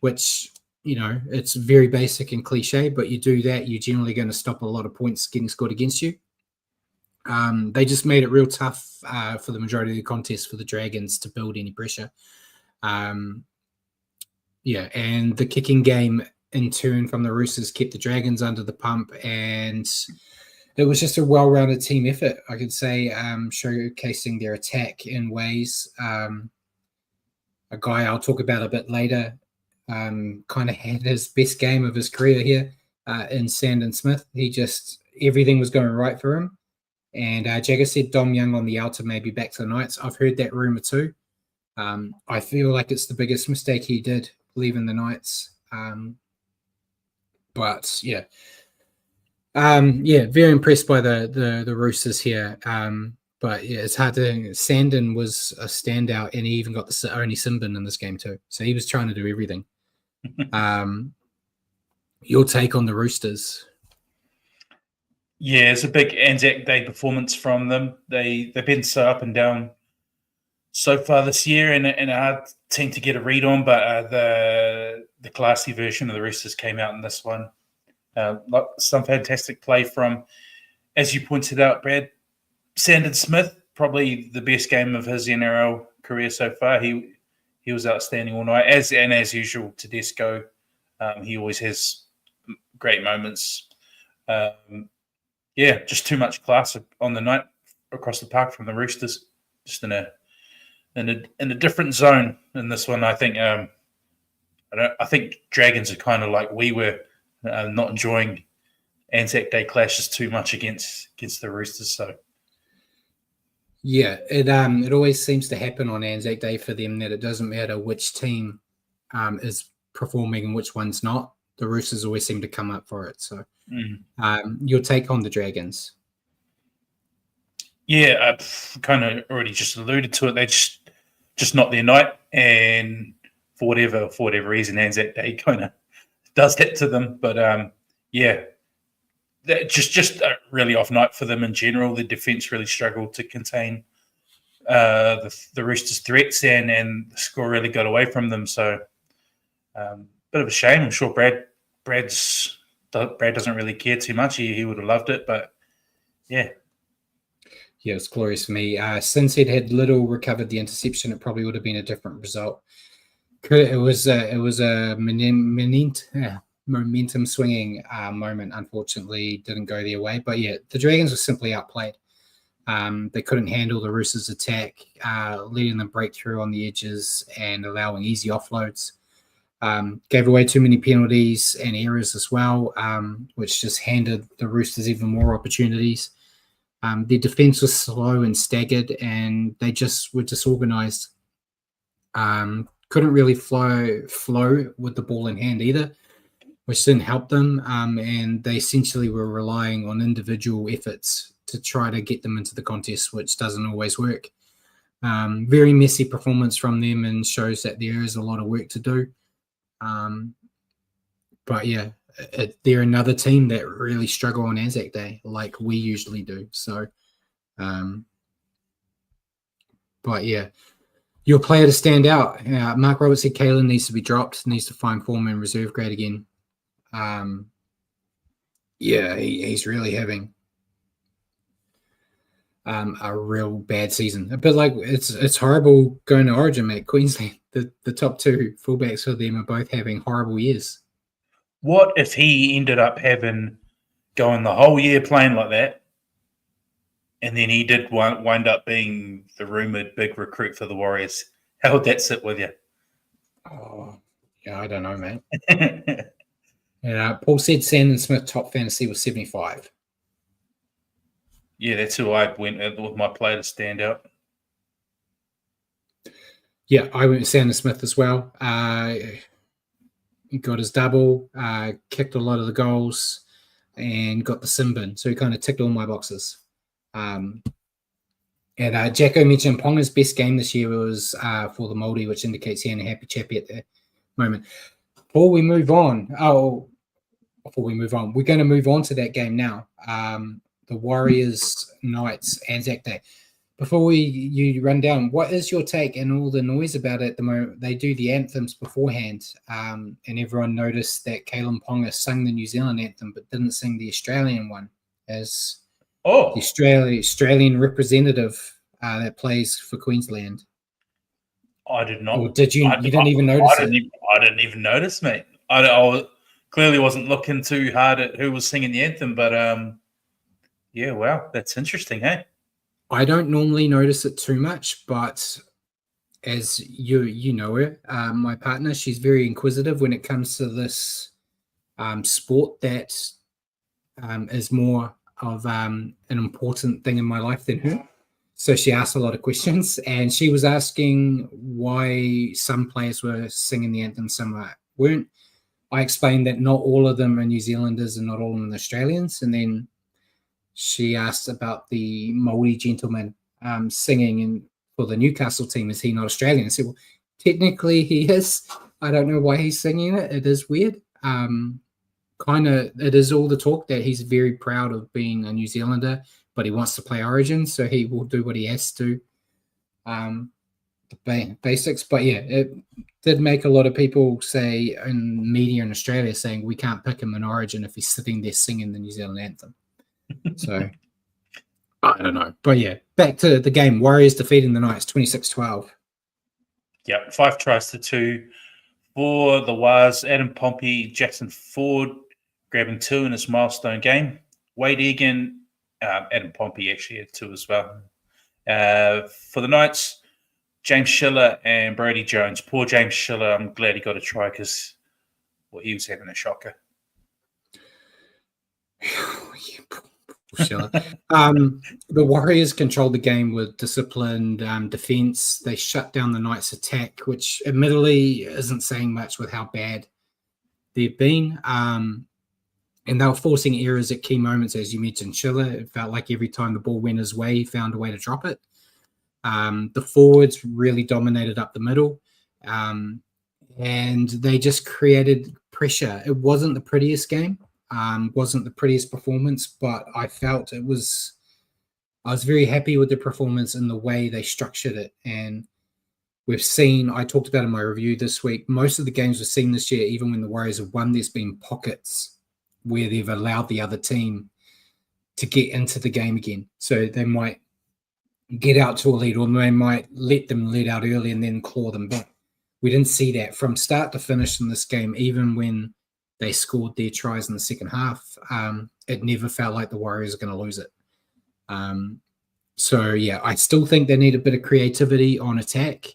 which, you know, it's very basic and cliche, but you do that, you're generally going to stop a lot of points getting scored against you. They just made it real tough for the majority of the contest for the Dragons to build any pressure. Yeah, and the kicking game in turn from the Roosters kept the Dragons under the pump, and it was just a well-rounded team effort, I could say, showcasing their attack in ways. A guy I'll talk about a bit later kind of had his best game of his career here in Sandon Smith. Everything was going right for him. And Jagger said Dom Young on the outer maybe back to the Knights. I've heard that rumor too. I feel like it's the biggest mistake he did, leaving the Knights. But yeah. Very impressed by the Roosters here. But yeah, it's hard to. Sandon was a standout, and he even got the only Simbin in this game too. So he was trying to do everything. Your take on the Roosters? Yeah, it's a big Anzac Day performance from them. They've been so up and down so far this year, and a hard team to get a read on. But the classy version of the Roosters came out in this one. Some fantastic play from, as you pointed out, Brad, Sandon Smith, probably the best game of his NRL career so far. He was outstanding all night, as usual. Tedesco, he always has great moments. Just too much class on the night across the park from the Roosters. Just in a different zone in this one. I think I think Dragons are kind of like we were. Not enjoying Anzac Day clashes too much against the Roosters. So, yeah, it always seems to happen on Anzac Day for them that it doesn't matter which team is performing and which one's not. The Roosters always seem to come up for it. So, your take on the Dragons? Yeah, I've kind of already just alluded to it. They just not their night, and for whatever reason, Anzac Day kind of does that to them. But just a really off night for them in general. The defense really struggled to contain the Roosters' threats, and the score really got away from them. So Bit of a shame. I'm sure Brad doesn't really care too much. He would have loved it, but yeah. Yeah, it was glorious for me. Since he'd had Little recovered the interception, it probably would have been a different result. It was a momentum swinging moment. Unfortunately, didn't go their way. But yeah, the Dragons were simply outplayed. They couldn't handle the Roosters' attack, letting them break through on the edges and allowing easy offloads. Gave away too many penalties and errors as well, which just handed the Roosters even more opportunities. Their defense was slow and staggered, and they just were disorganized. Couldn't really flow with the ball in hand either, which didn't help them. And they essentially were relying on individual efforts to try to get them into the contest, which doesn't always work. Very messy performance from them and shows that there is a lot of work to do. But yeah, they're another team that really struggle on Anzac Day, like we usually do. So, but yeah, your player to stand out. Mark Roberts said Kalen needs to be dropped, needs to find form in reserve grade again. Yeah, he's really having a real bad season. A bit like it's horrible going to Origin, mate. Queensland, the top two fullbacks for them are both having horrible years. What if he ended up going the whole year playing like that, and then he did wind up being the rumoured big recruit for the Warriors? How would that sit with you? Oh, yeah, I don't know, mate. Paul said Sandon Smith top fantasy was 75. Yeah, that's who I went with my player to stand out. Yeah, I went with Sandon Smith as well. He got his double, kicked a lot of the goals, and got the sin bin. So he kind of ticked all my boxes. And Jacko mentioned Ponga's best game this year was for the Māori, which indicates he ain't a happy chappy at the moment. Before we move on, we're going to move on to that game now. The Warriors Knights Anzac Day. Before you run down, what is your take and all the noise about it at the moment? They do the anthems beforehand, and everyone noticed that Kalen Ponga sung the New Zealand anthem but didn't sing the Australian one as the Australian representative that plays for Queensland. I did not. Or did you? You didn't even notice it? I didn't even notice, mate. I clearly wasn't looking too hard at who was singing the anthem, but yeah, wow, that's interesting, hey? I don't normally notice it too much, but as you know her, my partner, she's very inquisitive when it comes to this sport that is more of an important thing in my life than her. So she asked a lot of questions, and she was asking why some players were singing the anthem, some weren't. I explained that not all of them are New Zealanders and not all of them are Australians, and then she asked about the Māori gentleman singing and for the Newcastle team. Is he not Australian? I said, well, technically he is. I don't know why he's singing it. It is weird. It is all the talk that he's very proud of being a New Zealander, but he wants to play Origin, so he will do what he has to. The basics. But yeah, it did make a lot of people say in media in Australia saying we can't pick him in Origin if he's sitting there singing the New Zealand anthem. So, I don't know. But yeah, back to the game. Warriors defeating the Knights 26-12. Yep, 5-2 for the Wars. Adam Pompey, Jackson Ford grabbing 2 in this milestone game. Wade Egan, Adam Pompey actually had 2 as well. For the Knights, James Schiller and Brody Jones. Poor James Schiller, I'm glad he got a try because he was having a shocker. The Warriors controlled the game with disciplined defense. They shut down the Knights' attack, which admittedly isn't saying much with how bad they've been. And they were forcing errors at key moments, as you mentioned. Schiller, it felt like every time the ball went his way, he found a way to drop it. The forwards really dominated up the middle. And they just created pressure. It wasn't the prettiest game. Wasn't the prettiest performance, but I felt I was very happy with the performance and the way they structured it. And we've seen, I talked about in my review this week, most of the games we've seen this year, even when the Warriors have won, there's been pockets where they've allowed the other team to get into the game again. So they might get out to a lead, or they might let them lead out early and then claw them back. We didn't see that from start to finish in this game, even when they scored their tries in the second half. It never felt like the Warriors are going to lose it. So, yeah, I still think they need a bit of creativity on attack,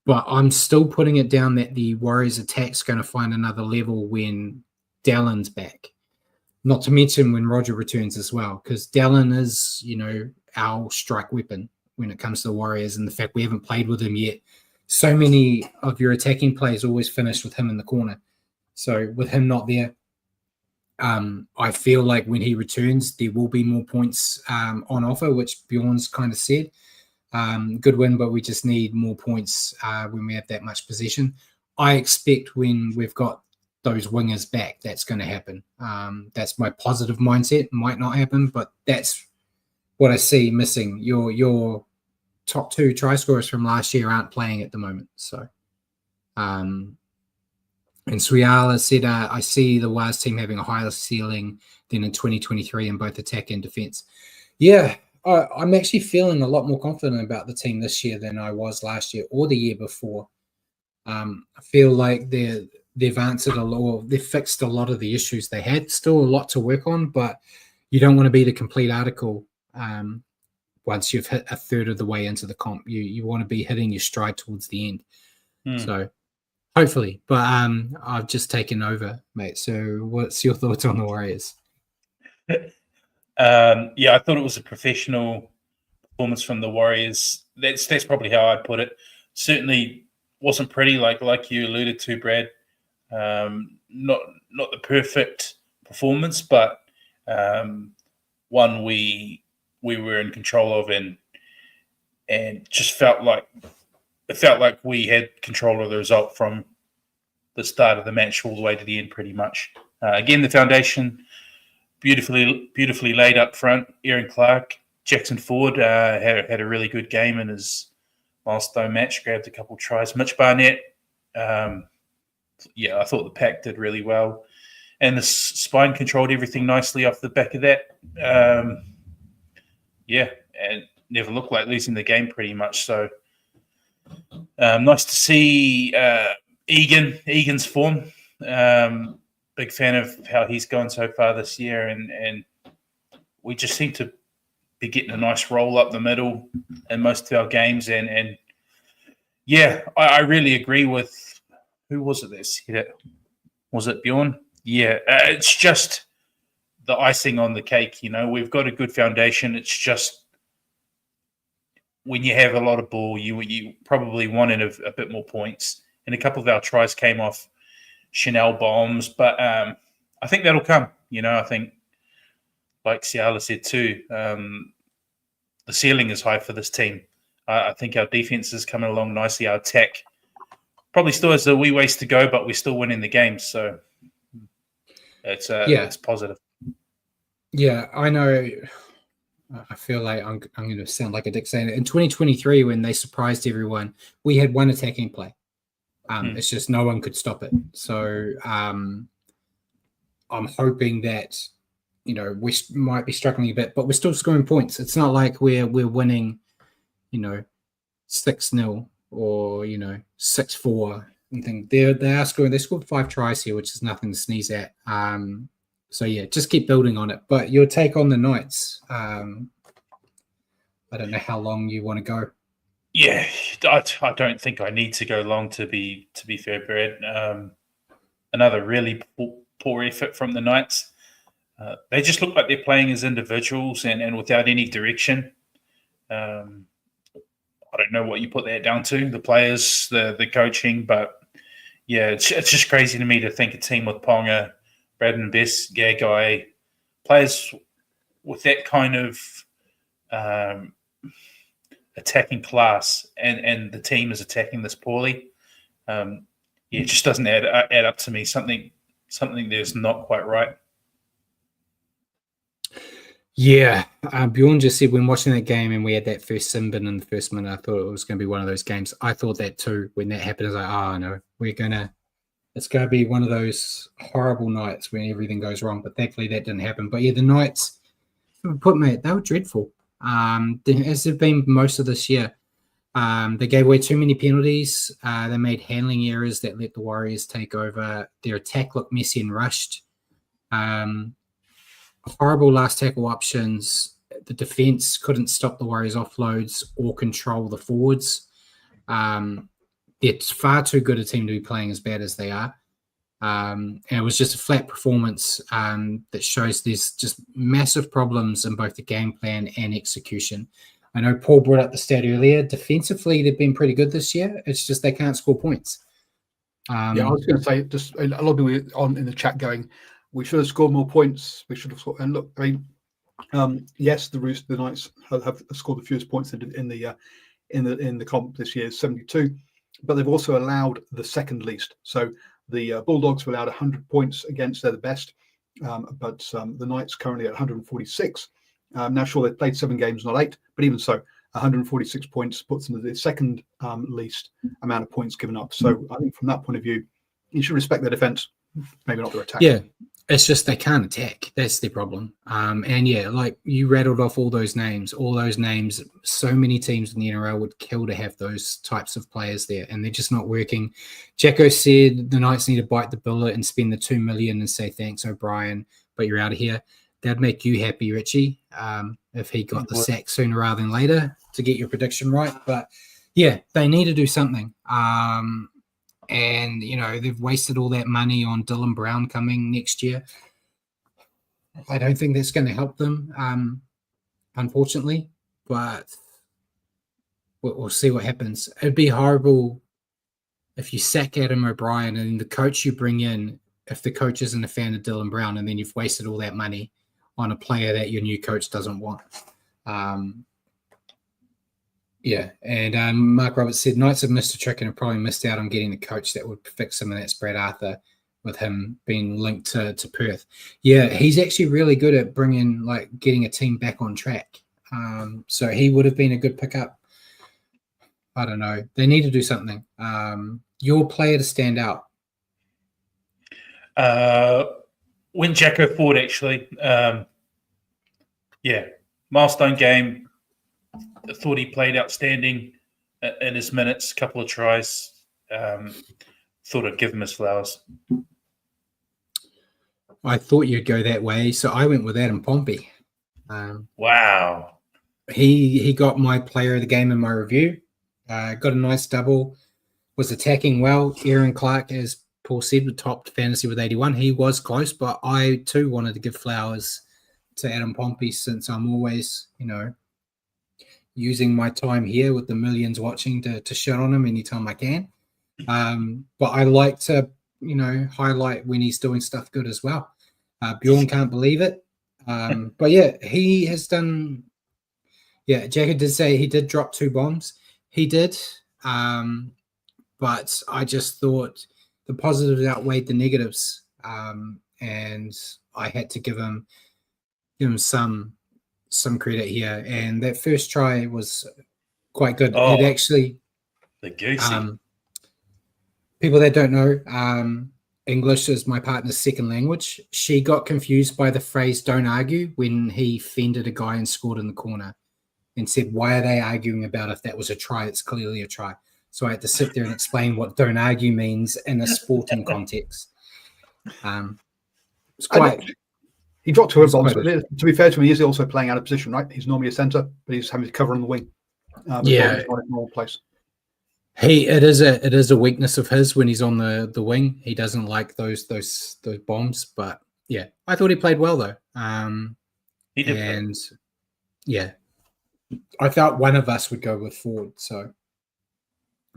but I'm still putting it down that the Warriors' attack's going to find another level when Dallin's back. Not to mention when Roger returns as well, because Dallin is, our strike weapon when it comes to the Warriors, and the fact we haven't played with him yet. So many of your attacking plays always finish with him in the corner. So with him not there, I feel like when he returns, there will be more points on offer, which Bjorn's kind of said. Good win, but we just need more points when we have that much possession. I expect when we've got those wingers back, that's going to happen. That's my positive mindset. Might not happen, but that's what I see missing. Your top two try scorers from last year aren't playing at the moment. So, and Suyala said, I see the Waz team having a higher ceiling than in 2023 in both attack and defense. Yeah, I'm actually feeling a lot more confident about the team this year than I was last year or the year before. I feel like they've answered a lot, they've fixed a lot of the issues they had. Still a lot to work on, but you don't want to be the complete article once you've hit a third of the way into the comp. You want to be hitting your stride towards the end. So hopefully, but I've just taken over, mate. So what's your thoughts on the Warriors? Yeah, I thought it was a professional performance from the Warriors. That's probably how I'd put it. Certainly wasn't pretty, like you alluded to, Brad. Not the perfect performance, but one we were in control of, and just felt like we had control of the result from the start of the match all the way to the end, pretty much. Again, the foundation beautifully laid up front. Aaron Clark, Jackson Ford had a really good game in his milestone match, grabbed a couple tries. Mitch Barnett, I thought the pack did really well. And the spine controlled everything nicely off the back of that. And never looked like losing the game pretty much. So nice to see Egan's form. Big fan of how he's gone so far this year. And we just seem to be getting a nice roll up the middle in most of our games. And I really agree with, who was it that said it? Was it Bjorn? Yeah, it's just the icing on the cake. We've got a good foundation. It's just when you have a lot of ball, you probably wanted a bit more points. And a couple of our tries came off Chanel bombs, but I think that'll come. I think, like Ciala said too, the ceiling is high for this team. I think our defense is coming along nicely. Our attack probably still has a wee ways to go, but we're still winning the games. So it's positive. Yeah, I know. I feel like I'm going to sound like a dick saying it. In 2023, when they surprised everyone, we had one attacking play. It's just no one could stop it. So I'm hoping that, we might be struggling a bit, but we're still scoring points. It's not like we're winning, 6-0 or 6-4. Anything. They are scoring. They scored 5 tries here, which is nothing to sneeze at. So yeah, just keep building on it. But your take on the Knights? I don't know how long you want to go. Yeah, I don't think I need to go long to be fair, Brad. Another really poor effort from the Knights. They just look like they're playing as individuals and without any direction. I don't know what you put that down to, the players, the coaching, but yeah, it's just crazy to me to think a team with Ponga, Braden Best, Gagai, players with that kind of attacking class, and the team is attacking this poorly. It just doesn't add up to me. Something there's not quite right. Yeah, Bjorn just said when watching that game and we had that first sin bin in the first minute, I thought it was going to be one of those games. I thought that too. When that happened, I was like, oh no, it's going to be one of those horrible nights when everything goes wrong. But thankfully that didn't happen. But yeah, the Knights, they were dreadful. As they've been most of this year. They gave away too many penalties. They made handling errors that let the Warriors take over. Their attack looked messy and rushed. Horrible last tackle options. The defense couldn't stop the Warriors' offloads or control the forwards. It's far too good a team to be playing as bad as they are. And it was just a flat performance that shows there's just massive problems in both the game plan and execution. I know Paul brought up the stat earlier. Defensively, they've been pretty good this year. It's just they can't score points. I was going to say, just a lot of people on in the chat going, we should have scored more points. We should have scored. And look, I mean, yes, the Knights have scored the fewest points in the comp this year, 72, but they've also allowed the second least. So the Bulldogs were allowed 100 points against; they're the best, but the Knights currently at 146. Now, sure, they've played 7 games, not 8, but even so, 146 points puts them at the second least amount of points given up. So I think from that point of view, you should respect their defense, maybe not their attack. Yeah, it's just they can't attack. That's their problem. And yeah, like you rattled off all those names. So many teams in the NRL would kill to have those types of players there, and they're just not working. Jacko said the Knights need to bite the bullet and spend the $2 million and say thanks, O'Brien, but you're out of here. That'd make you happy, Richie, if he got the sack sooner rather than later to get your prediction right. But yeah, they need to do something. And, they've wasted all that money on Dylan Brown coming next year. I don't think that's going to help them, unfortunately. But we'll see what happens. It'd be horrible if you sack Adam O'Brien and the coach you bring in, if the coach isn't a fan of Dylan Brown, and then you've wasted all that money on a player that your new coach doesn't want. Yeah, and Mark Roberts said Knights have missed a trick and have probably missed out on getting the coach that would fix him, and that's Brad Arthur, with him being linked to Perth. Yeah, he's actually really good at getting a team back on track. So he would have been a good pickup. I don't know. They need to do something. Your player to stand out. When Jacko Ford, actually. Milestone game. I thought he played outstanding in his minutes, a couple of tries. Thought I'd give him his flowers. I thought you'd go that way, so I went with Adam Pompey. Wow. He got my player of the game in my review. Got a nice double, was attacking well. Aaron Clark, as Paul said, topped fantasy with 81. He was close, but I too wanted to give flowers to Adam Pompey, since I'm always, using my time here with the millions watching to shit on him anytime I can. But I like to, highlight when he's doing stuff good as well. Bjorn can't believe it. But yeah, he has done. Yeah, Jacob did say he did drop 2 bombs. He did. But I just thought the positives outweighed the negatives. And I had to give him some credit here, and that first try was quite good. It actually, the goosey. People that don't know, English is my partner's second language. She got confused by the phrase "don't argue" when he fended a guy and scored in the corner, and said, "Why are they arguing about if that was a try? It's clearly a try." So I had to sit there and explain what "don't argue" means in a sporting context. It's quite. He dropped 2 bombs. To be fair to him, he is also playing out of position, right? He's normally a centre, but he's having to cover on the wing. Yeah, he's not in a normal place. It is a weakness of his when he's on the wing. He doesn't like those bombs. But yeah, I thought he played well though. He did, and yeah, I thought one of us would go with forward, so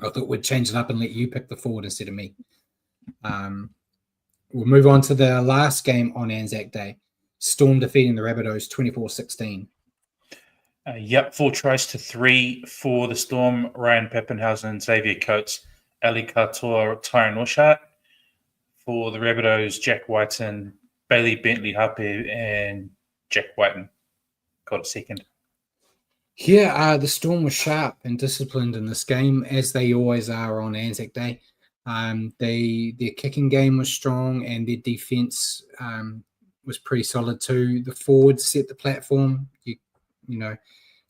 I thought we'd change it up and let you pick the forward instead of me. We'll move on to the last game on Anzac Day. Storm defeating the Rabbitohs 24-16. 4 tries to 3 for the Storm. Ryan Pappenhausen, Xavier Coates, Ali Katoa, Tyron Wishart. For the Rabbitohs, Jack Whiten, Bailey Bentley Hape, and Jack Whiten. got a second. Yeah, the Storm was sharp and disciplined in this game, as they always are on Anzac Day. Their kicking game was strong, and their defense was pretty solid too. The forwards set the platform. You know,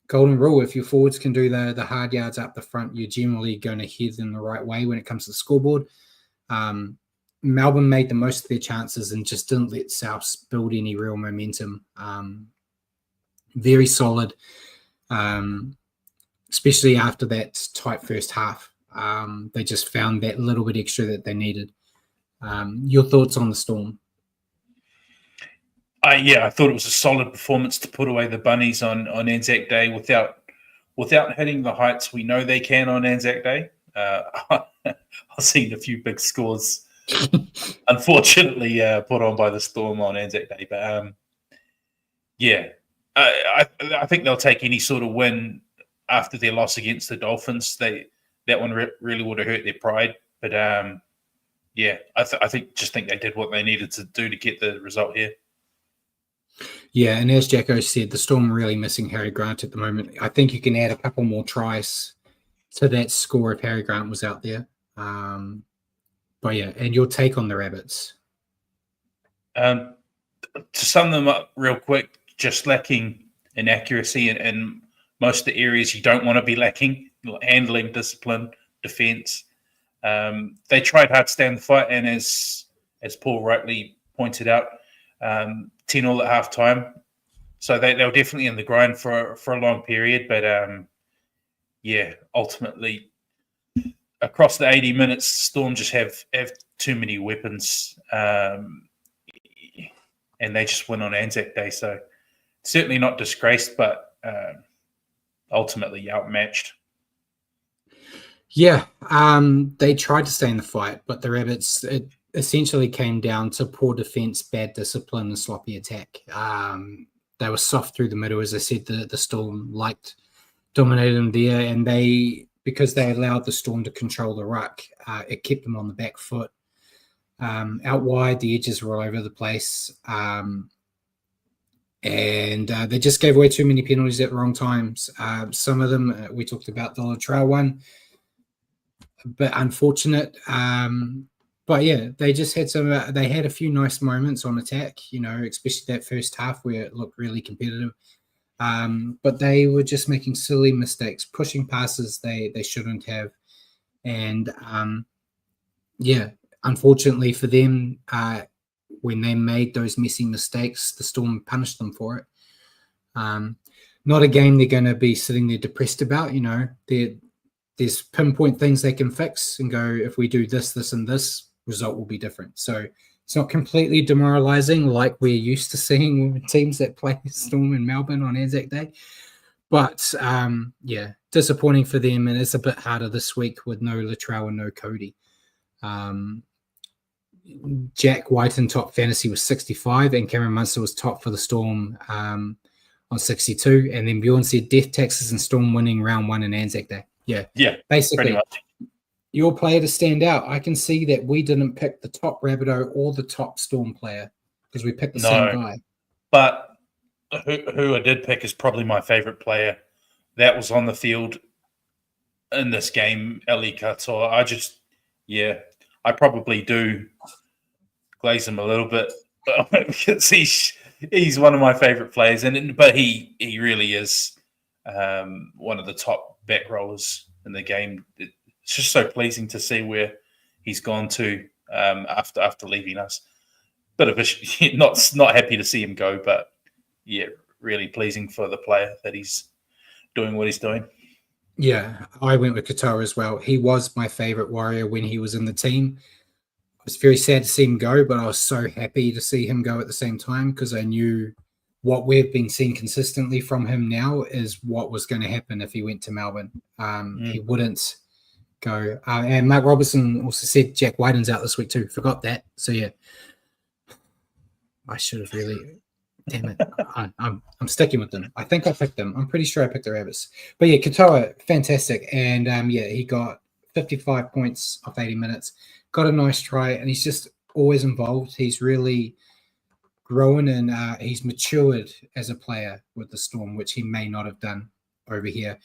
golden rule: if your forwards can do the hard yards up the front, you're generally going to head them the right way when it comes to the scoreboard. Melbourne made the most of their chances and just didn't let Souths build any real momentum. Very solid. Especially after that tight first half. They just found that little bit extra that they needed. Your thoughts on the Storm? I thought it was a solid performance to put away the Bunnies on Anzac Day without hitting the heights we know they can on Anzac Day. I've seen a few big scores, unfortunately, put on by the Storm on Anzac Day. But I think they'll take any sort of win after their loss against the Dolphins. That one really would have hurt their pride. But I think they did what they needed to do to get the result here. Yeah, and as Jacko said, the Storm are really missing Harry Grant at the moment. I think you can add a couple more tries to that score if Harry Grant was out there. But yeah, and your take on the Rabbits? To sum them up real quick, just lacking in accuracy in most of the areas you don't want to be lacking: handling, discipline, defense. They tried hard to stay in the fight, and as Paul rightly pointed out, 10-all at halftime. So they were definitely in the grind for a long period. But ultimately, across the 80 minutes, Storm just have too many weapons, and they just win on Anzac Day. So certainly not disgraced, but ultimately outmatched. Yeah, they tried to stay in the fight, but the Rabbits, it essentially came down to poor defense, bad discipline, and sloppy attack. They were soft through the middle. As I said, the Storm dominated them there, and because they allowed the Storm to control the ruck, it kept them on the back foot. Out wide, the edges were all over the place. And they just gave away too many penalties at the wrong times. Some of them, we talked about the Latrell one, but unfortunate. But yeah, they just had they had a few nice moments on attack, especially that first half where it looked really competitive. But they were just making silly mistakes, pushing passes they shouldn't have. And unfortunately for them, when they made those messy mistakes, the Storm punished them for it. Not a game they're going to be sitting there depressed about. There's pinpoint things they can fix and go, if we do this, this, and this, result will be different. So it's not completely demoralizing like we're used to seeing with teams that play Storm in Melbourne on Anzac Day. But disappointing for them, and it's a bit harder this week with no Latrell and no Cody. Jack White in top fantasy was 65, and Cameron Munster was top for the Storm on 62. And then Bjorn said Death Taxes and Storm winning round 1 in Anzac Day. Yeah, basically, your player to stand out. I can see that we didn't pick the top Rabbitoh or the top Storm player because we picked the same guy. But who I did pick is probably my favorite player that was on the field in this game, Eli Katoa. I probably do glaze him a little bit because he's one of my favorite players, but he really is one of the top back rollers in the game. It's just so pleasing to see where he's gone to after leaving us. Bit of a not happy to see him go, but really pleasing for the player that he's doing what he's doing. Yeah, I went with Katoa as well. He was my favorite Warrior when he was in the team. I was very sad to see him go, but I was so happy to see him go at the same time because I knew what we've been seeing consistently from him now is what was going to happen if he went to Melbourne. He wouldn't go. And Mark Robertson also said Jack Whiten's out this week too. Forgot that. So yeah, I should have really. Damn it! I'm sticking with them. I think I picked them. I'm pretty sure I picked the Rabbits. But yeah, Katoa, fantastic, and he got 55 points off 80 minutes. Got a nice try, and he's just always involved. He's really grown and he's matured as a player with the Storm, which he may not have done over here.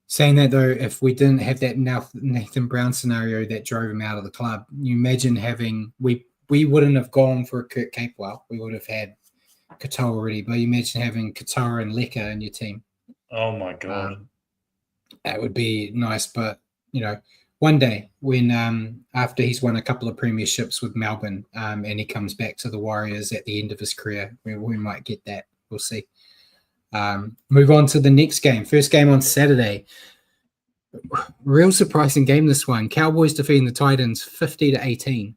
Saying that, though, if we didn't have that Nathan Brown scenario that drove him out of the club, you imagine we wouldn't have gone for a Kurt Capewell. We would have had Katoa already, but you imagine having Katoa and Leka in your team. Oh, my God. That would be nice, but, one day when after he's won a couple of premierships with Melbourne and he comes back to the Warriors at the end of his career, we might get that. We'll see. Move on to the next game. First game on Saturday. Real surprising game, this one. Cowboys defeating the Titans 50-18.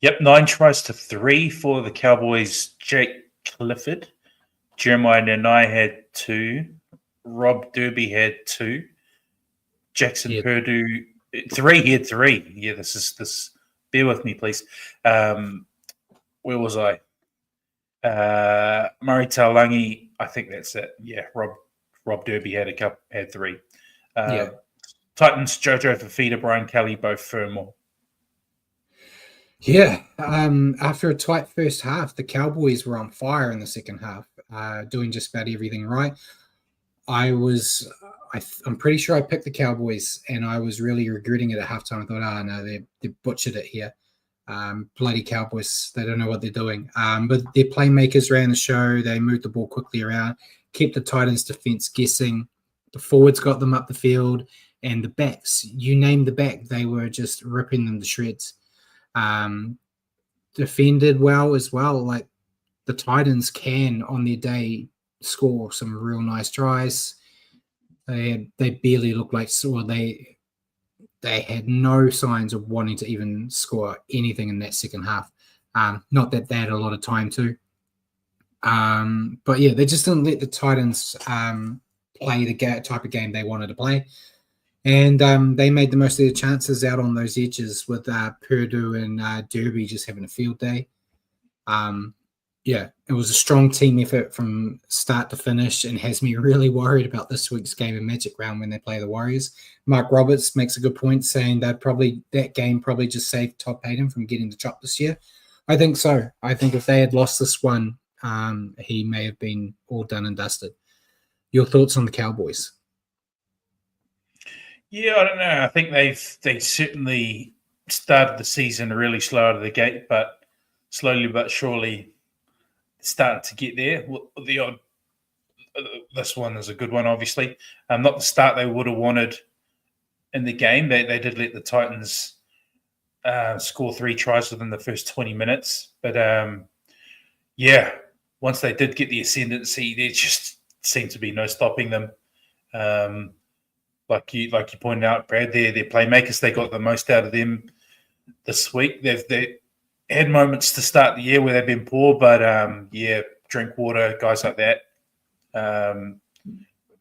Yep, 9 tries to 3 for the Cowboys. Jake Clifford. Jeremiah Nanai had 2. Rob Derby had 2. Jackson Purdue 3. He had 3. Yeah, this. Bear with me, please. Where was I? Murray Taulangi, I think that's it. Yeah, Rob Derby had 3. Titans, Jojo Fafita, Brian Kelly, both Fermor. Yeah, after a tight first half, the Cowboys were on fire in the second half, doing just about everything right. I'm pretty sure I picked the Cowboys, and I was really regretting it at halftime. I thought, no, they butchered it here. Bloody Cowboys, they don't know what they're doing. But their playmakers ran the show. They moved the ball quickly around, kept the Titans' defense guessing. The forwards got them up the field, and the backs, you name the back, they were just ripping them to shreds. Defended well as well. Like the Titans can, on their day, score some real nice tries. They barely looked like, or they had no signs of wanting to even score anything in that second half. Not that they had a lot of time to. But yeah, they just didn't let the Titans play the type of game they wanted to play. And they made the most of their chances out on those edges with Purdue and Derby just having a field day. It was a strong team effort from start to finish and has me really worried about this week's game in Magic Round when they play the Warriors. Mark Roberts makes a good point saying that game probably just saved Todd Payton from getting the chop this year. I think so. I think if they had lost this one, he may have been all done and dusted. Your thoughts on the Cowboys? Yeah, I don't know. I think they certainly started the season really slow out of the gate, but slowly but surely started to get there. This one is a good one, obviously. Not the start they would have wanted in the game. They did let the Titans score 3 tries within the first 20 minutes. But, once they did get the ascendancy, there just seemed to be no stopping them. Like you pointed out, Brad, their playmakers, they got the most out of them this week. They had moments to start the year where they've been poor, but Drinkwater, guys like that,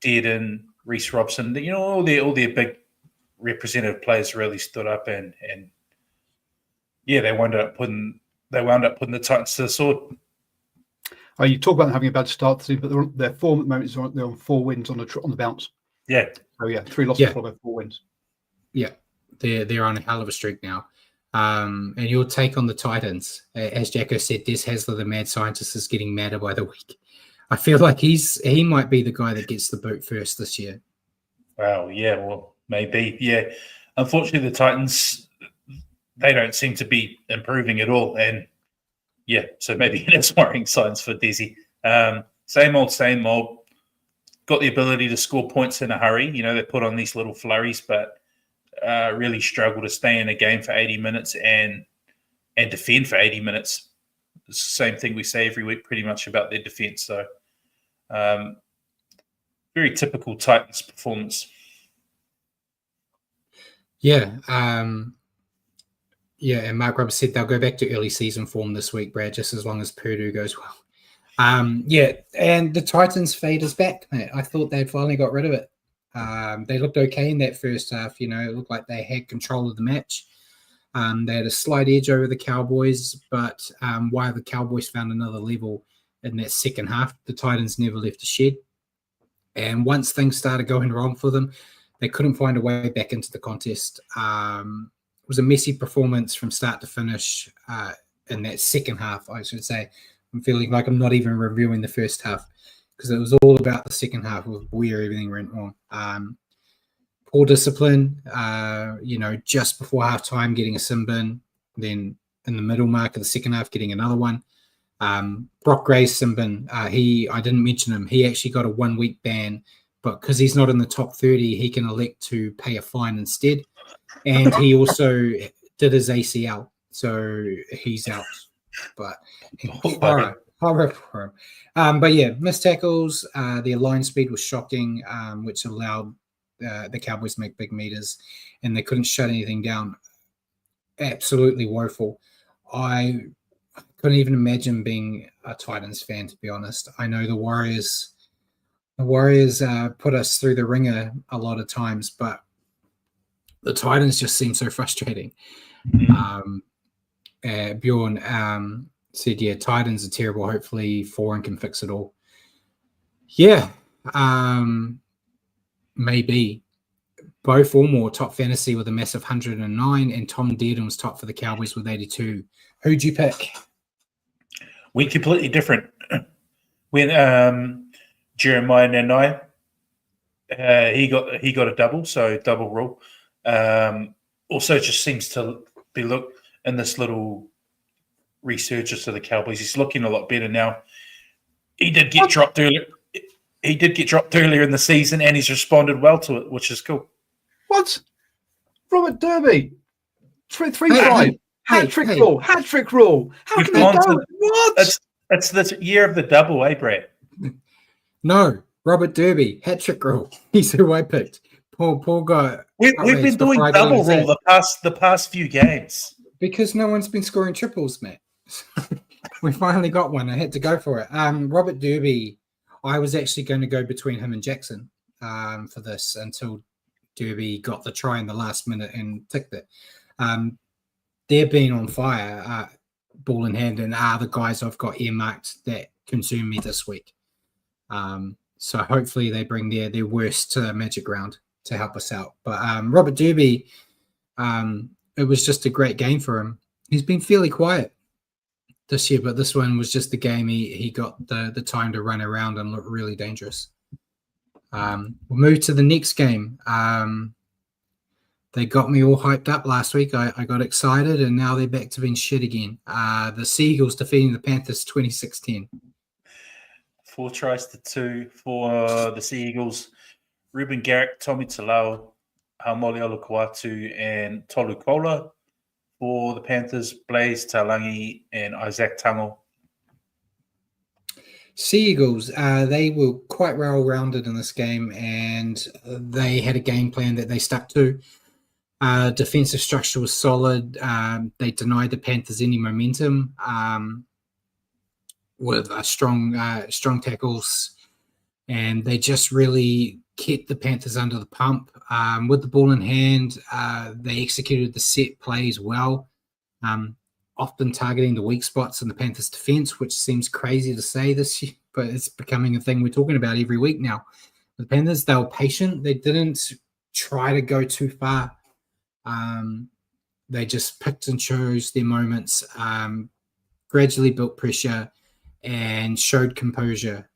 Dearden, Reece Robson, all their big representative players really stood up and they wound up putting the Titans to the sword. You talk about them having a bad start to the season, but their form at the moment is they're on 4 wins on the bounce. Yeah. Oh yeah, 3 losses followed by 4 wins. Yeah, they're on a hell of a streak now. And your take on the Titans, as Jacko said, Des Hasler, the mad scientist, is getting madder by the week. I feel like he might be the guy that gets the boot first this year. Wow, yeah, well, maybe. Yeah. Unfortunately, the Titans, they don't seem to be improving at all. And so maybe it is worrying signs for Desi. Same old. Got the ability to score points in a hurry. They put on these little flurries, but really struggle to stay in a game for 80 minutes and defend for 80 minutes. It's the same thing we say every week pretty much about their defense. So very typical Titans performance. Yeah. And Mark Roberts said they'll go back to early season form this week, Brad, just as long as Purdue goes well. And the Titans fade is back, mate. I thought they'd finally got rid of it. They looked okay in that first half. It looked like they had control of the match. They had a slight edge over the Cowboys, but while the Cowboys found another level in that second half, the Titans never left the shed. And once things started going wrong for them, they couldn't find a way back into the contest. It was a messy performance from start to finish. in that second half, I should say. I'm feeling like I'm not even reviewing the first half because it was all about the second half of where everything went wrong. Poor discipline, just before halftime getting a sin bin, then in the middle mark of the second half getting another one. Brock Gray's sin bin, I didn't mention him. He actually got a 1 week ban, but because he's not in the top 30, he can elect to pay a fine instead. And he also did his ACL, so he's out. But horror for him. But yeah, missed tackles. Their line speed was shocking, which allowed the Cowboys to make big meters, and they couldn't shut anything down. Absolutely woeful. I couldn't even imagine being a Titans fan, to be honest. I know the Warriors put us through the ringer a lot of times, but the Titans just seem so frustrating. Bjorn said, yeah, Titans are terrible. Hopefully Foreign can fix it all. Yeah, maybe. Bo Fulmore, top fantasy with a massive 109, and Tom Dearden was top for the Cowboys with 82. Who'd you pick? We completely different. When Jeremiah Nanai, he got a double, so double rule. Also, just seems to be in this little resurgence of the Cowboys. He's looking a lot better now. He did get dropped earlier. He did get dropped earlier in the season, and he's responded well to it, which is cool. What? Robert Derby, 3-5, hat trick rule. How can they go? What? It's the year of the double, Brad? No, Robert Derby, hat trick rule. He's who I picked. Paul got. We've been doing double rule the past few games because no one's been scoring triples, Matt. We finally got one. I had to go for it. Robert Derby. I was actually going to go between him and Jackson for this until Derby got the try in the last minute and ticked it. They've been on fire, ball in hand, and are the guys I've got earmarked that consume me this week. So hopefully they bring their worst to Magic Round to help us out. But Robert Derby, it was just a great game for him. He's been fairly quiet this year, but this one was just the game he got the time to run around and look really dangerous. We'll move to the next game. They got me all hyped up last week. I got excited, and now they're back to being shit again. The Seagulls defeating the Panthers 26-10. 4-2 for the Seagulls. Ruben Garrick, Tommy Talau, Haumole Olukwatu, and Tolu Kola. For the Panthers, Blaze Talangi and Isaac Tango. Seagulls, they were quite well-rounded in this game, and they had a game plan that they stuck to. Defensive structure was solid. They denied the Panthers any momentum with strong tackles, and they just really kept the Panthers under the pump. With the ball in hand, they executed the set plays well, often targeting the weak spots in the Panthers' defense, which seems crazy to say this year, but it's becoming a thing we're talking about every week now. The Panthers, they were patient. They didn't try to go too far. They just picked and chose their moments, gradually built pressure, and showed composure.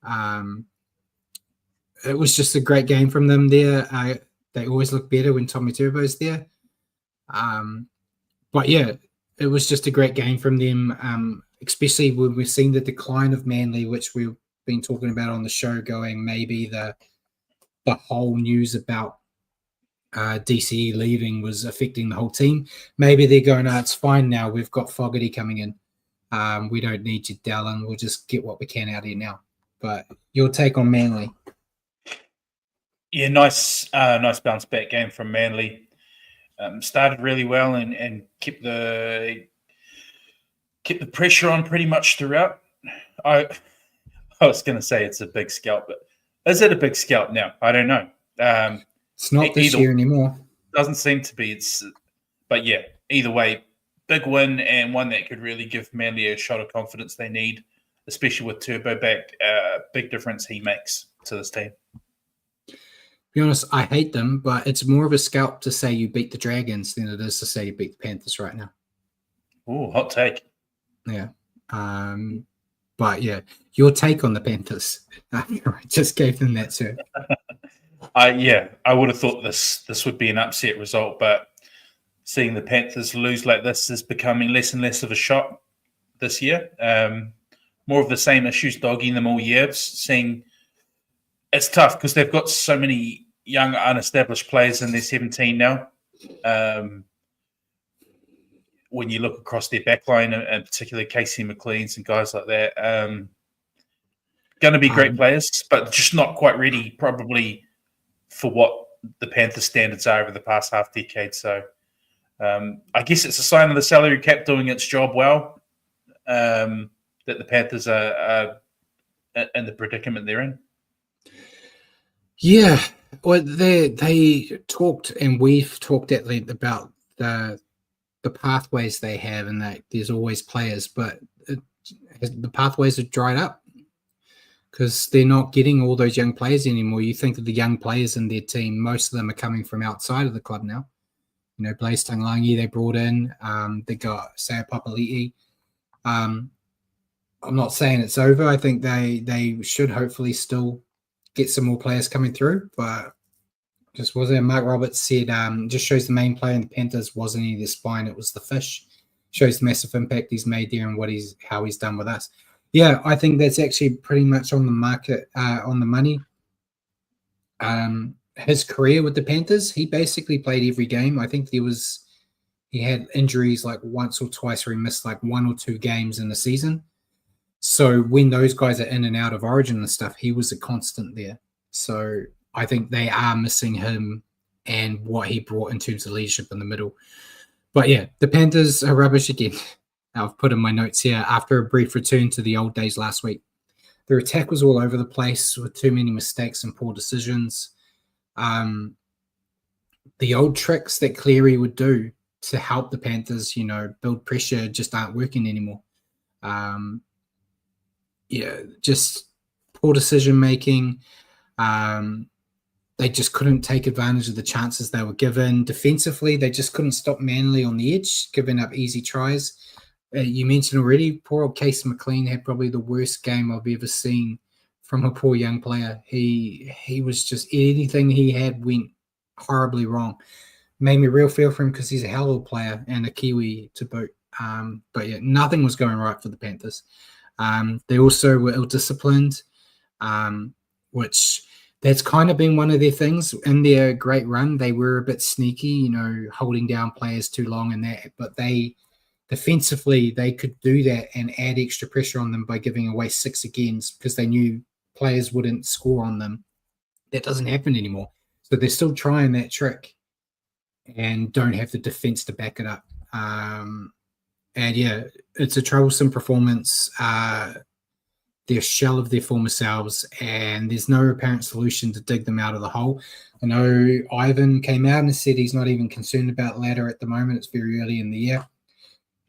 It was just a great game from them there. They always look better when Tommy Turbo's there. But yeah, it was just a great game from them, especially when we've seen the decline of Manly, which we've been talking about on the show, going maybe the whole news about DCE leaving was affecting the whole team. Maybe they're going, it's fine now. We've got Fogarty coming in. We don't need you, Dallin. We'll just get what we can out of here now. But your take on Manly? Yeah, nice bounce back game from Manly. Started really well and kept the pressure on pretty much throughout. I was going to say it's a big scalp, but is it a big scalp now? I don't know. It's not this year anymore. Doesn't seem to be. But yeah, either way, big win and one that could really give Manly a shot of confidence they need, especially with Turbo back. Big difference he makes to this team. To be honest, I hate them, but it's more of a scalp to say you beat the Dragons than it is to say you beat the Panthers right now. Oh, hot take. Yeah. But yeah, your take on the Panthers. I just gave them that, sir. I would have thought this would be an upset result, but seeing the Panthers lose like this is becoming less and less of a shock this year. More of the same issues dogging them all year. Seeing it's tough because they've got so many young, unestablished players in their 17 now. When you look across their backline, and particularly Casey McLean's and guys like that, going to be great players, but just not quite ready probably for what the Panthers standards are over the past half decade. So I guess it's a sign of the salary cap doing its job well, that the Panthers are in the predicament they're in. Yeah, well, they talked, and we've talked at length about the pathways they have, and that there's always players, but the pathways are dried up because they're not getting all those young players anymore. You think of the young players in their team, most of them are coming from outside of the club now. You know, Blaise Tanglangi they brought in. They got Sao Papali'i. I'm not saying it's over. I think they should hopefully still get some more players coming through, but just wasn't it? Mark Roberts said, just shows the main player in the Panthers wasn't any of the spine, it was the fish. Shows the massive impact he's made there and how he's done with us. Yeah, I think that's actually pretty much on the market, on the money. His career with the Panthers, he basically played every game. I think he had injuries like once or twice where he missed like 1 or 2 games in a season. So when those guys are in and out of Origin and stuff, he was a constant there. So I think they are missing him and what he brought in terms of leadership in the middle. But yeah, the Panthers are rubbish again. I've put in my notes here after a brief return to the old days last week. Their attack was all over the place with too many mistakes and poor decisions. The old tricks that Cleary would do to help the Panthers, build pressure just aren't working anymore. Just poor decision making. They just couldn't take advantage of the chances they were given. Defensively, they just couldn't stop Manly on the edge, giving up easy tries. You mentioned already, poor old Casey McLean had probably the worst game I've ever seen from a poor young player. He was just, anything he had went horribly wrong. Made me real feel for him because he's a hell of a player and a Kiwi to boot. But yeah, nothing was going right for the Panthers. They also were ill-disciplined, which that's kind of been one of their things in their great run. They were a bit sneaky, holding down players too long and that, but defensively, they could do that and add extra pressure on them by giving away 6 agains because they knew players wouldn't score on them. That doesn't happen anymore. So they're still trying that trick and don't have the defense to back it up. And yeah, it's a troublesome performance. They're a shell of their former selves, and there's no apparent solution to dig them out of the hole. I know Ivan came out and said he's not even concerned about ladder at the moment. It's very early in the year.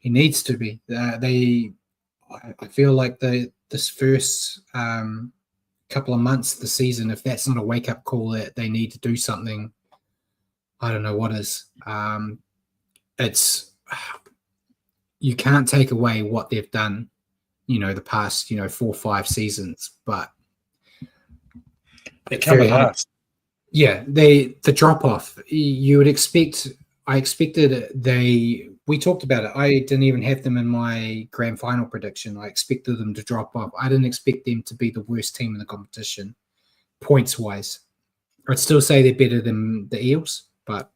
He needs to be. I feel like this first couple of months of the season, if that's not a wake-up call that they need to do something, I don't know what is. You can't take away what they've done, the past, 4 or 5 seasons, but they come at last. Yeah, the drop off. You would expect. I expected we talked about it. I didn't even have them in my grand final prediction. I expected them to drop off. I didn't expect them to be the worst team in the competition, points wise. I'd still say they're better than the Eels, but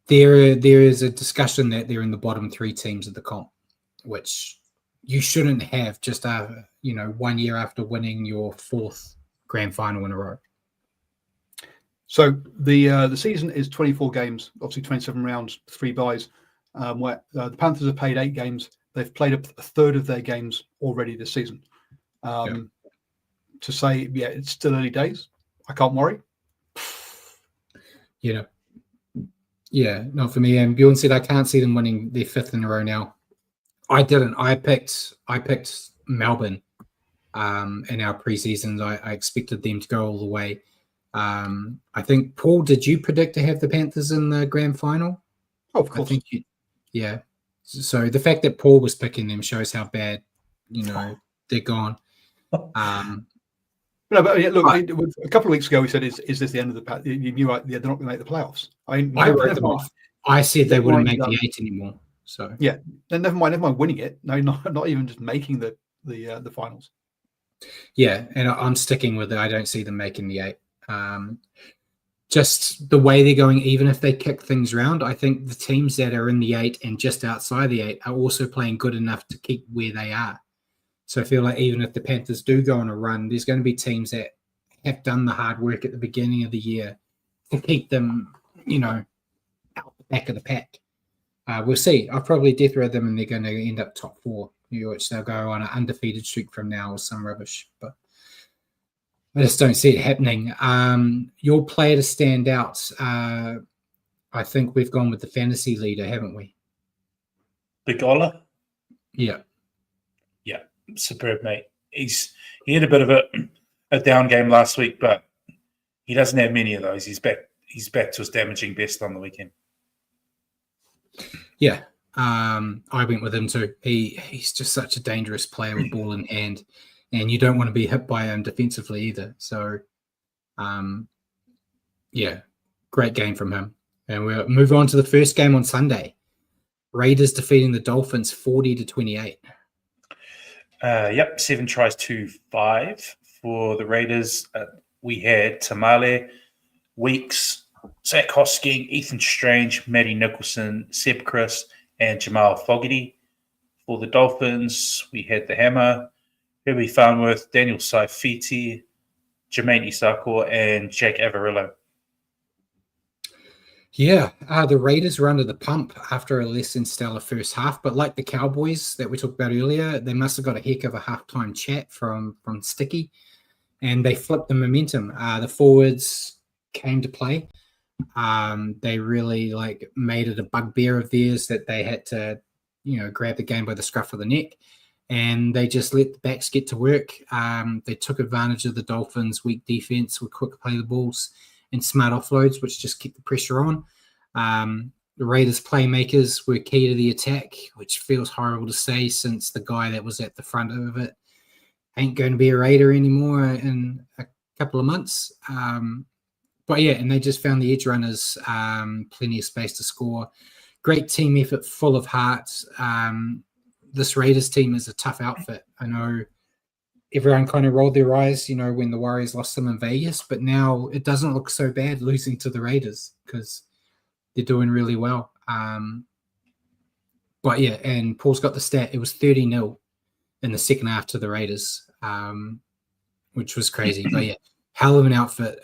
there is a discussion that they're in the bottom 3 teams of the comp, which you shouldn't have just 1 year after winning your 4th grand final in a row. So the season is 24 games, obviously 27 rounds, 3 byes. Where the Panthers have played 8 games. They've played a third of their games already this season. To say, it's still early days. I can't worry. Yeah, not for me. And Bjorn said I can't see them winning their 5th in a row now. I didn't. I picked Melbourne in our preseasons. I expected them to go all the way. I think, Paul, did you predict to have the Panthers in the grand final? Oh, of course. I think yeah. So the fact that Paul was picking them shows how bad, they're gone. No, but look, a couple of weeks ago we said, "Is this the end of the path?" You knew they're not going to make the playoffs. I wrote them off. I said they wouldn't make the 8 anymore. So yeah, then never mind winning it. No, not even just making the finals. Yeah, and I'm sticking with it. I don't see them making the 8. Just the way they're going, even if they kick things around, I think the teams that are in the 8 and just outside the 8 are also playing good enough to keep where they are. So I feel like even if the Panthers do go on a run, there's going to be teams that have done the hard work at the beginning of the year to keep them, out the back of the pack. We'll see. I'll probably death row them and they're going to end up top 4, which they'll go on an undefeated streak from now or some rubbish. But I just don't see it happening. Your player to stand out, I think we've gone with the fantasy leader, haven't we? Big Ola? Yeah. Yeah, superb, mate. He had a bit of a down game last week, but he doesn't have many of those. He's back to his damaging best on the weekend. Yeah, I went with him too. He's just such a dangerous player with ball in hand. And you don't want to be hit by him defensively either. So, great game from him. And we'll move on to the first game on Sunday. Raiders defeating the Dolphins 40-28. 7 tries to 5 for the Raiders. We had Tamale, Weeks, Zach Hosking, Ethan Strange, Matty Nicholson, Seb Chris, and Jamal Fogarty. For the Dolphins, we had the Hammer, Herbie Farnworth, Daniel Saifiti, Jermaine Isako, and Jake Avarillo. Yeah, the Raiders were under the pump after a less than stellar first half, but like the Cowboys that we talked about earlier, they must have got a heck of a halftime chat from Sticky, and they flipped the momentum. The forwards came to play. They really made it a bugbear of theirs that they had to, grab the game by the scruff of the neck. And they just let the backs get to work. They took advantage of the Dolphins' weak defense with quick play the balls and smart offloads, which just kept the pressure on. The Raiders' playmakers were key to the attack, which feels horrible to say since the guy that was at the front of it ain't going to be a Raider anymore in a couple of months. But yeah, and they just found the edge runners plenty of space to score. Great team effort, full of heart. This Raiders team is a tough outfit. I know everyone kind of rolled their eyes, when the Warriors lost them in Vegas, but now it doesn't look so bad losing to the Raiders because they're doing really well. But yeah, and Paul's got the stat. It was 30-0 in the second half to the Raiders, which was crazy. But yeah, hell of an outfit.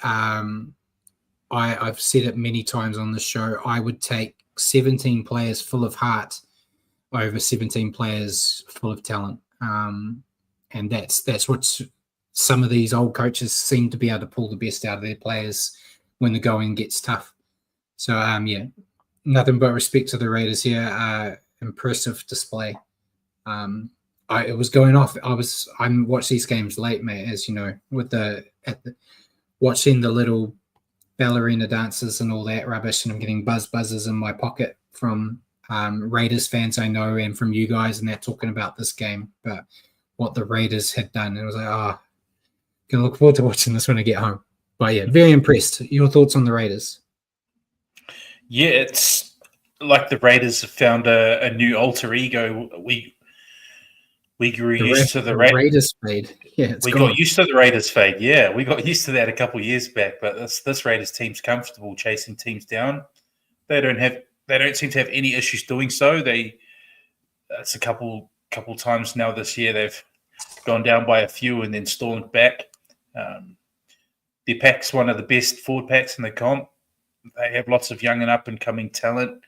I've said it many times on the show. I would take 17 players full of heart over 17 players full of talent. And that's what some of these old coaches seem to be able to pull the best out of their players when the going gets tough. So, nothing but respect to the Raiders here. Impressive display. It was going off. I watched these games late, mate, as you know, with watching the little ballerina dances and all that rubbish, and I'm getting buzzes in my pocket from Raiders fans I know and from you guys, and they're talking about this game, but what the Raiders had done. And it was like, gonna look forward to watching this when I get home. But yeah, very impressed. Your thoughts on the Raiders? Yeah, it's like the Raiders have found a new alter ego. We grew used to the Raiders fade. Yeah, we got used to the Raiders fade. Yeah, we got used to that a couple of years back. But this Raiders team's comfortable chasing teams down. They don't seem to have any issues doing so. It's a couple times now this year they've gone down by a few and then stormed back. Their pack's one of the best forward packs in the comp. They have lots of young and up and coming talent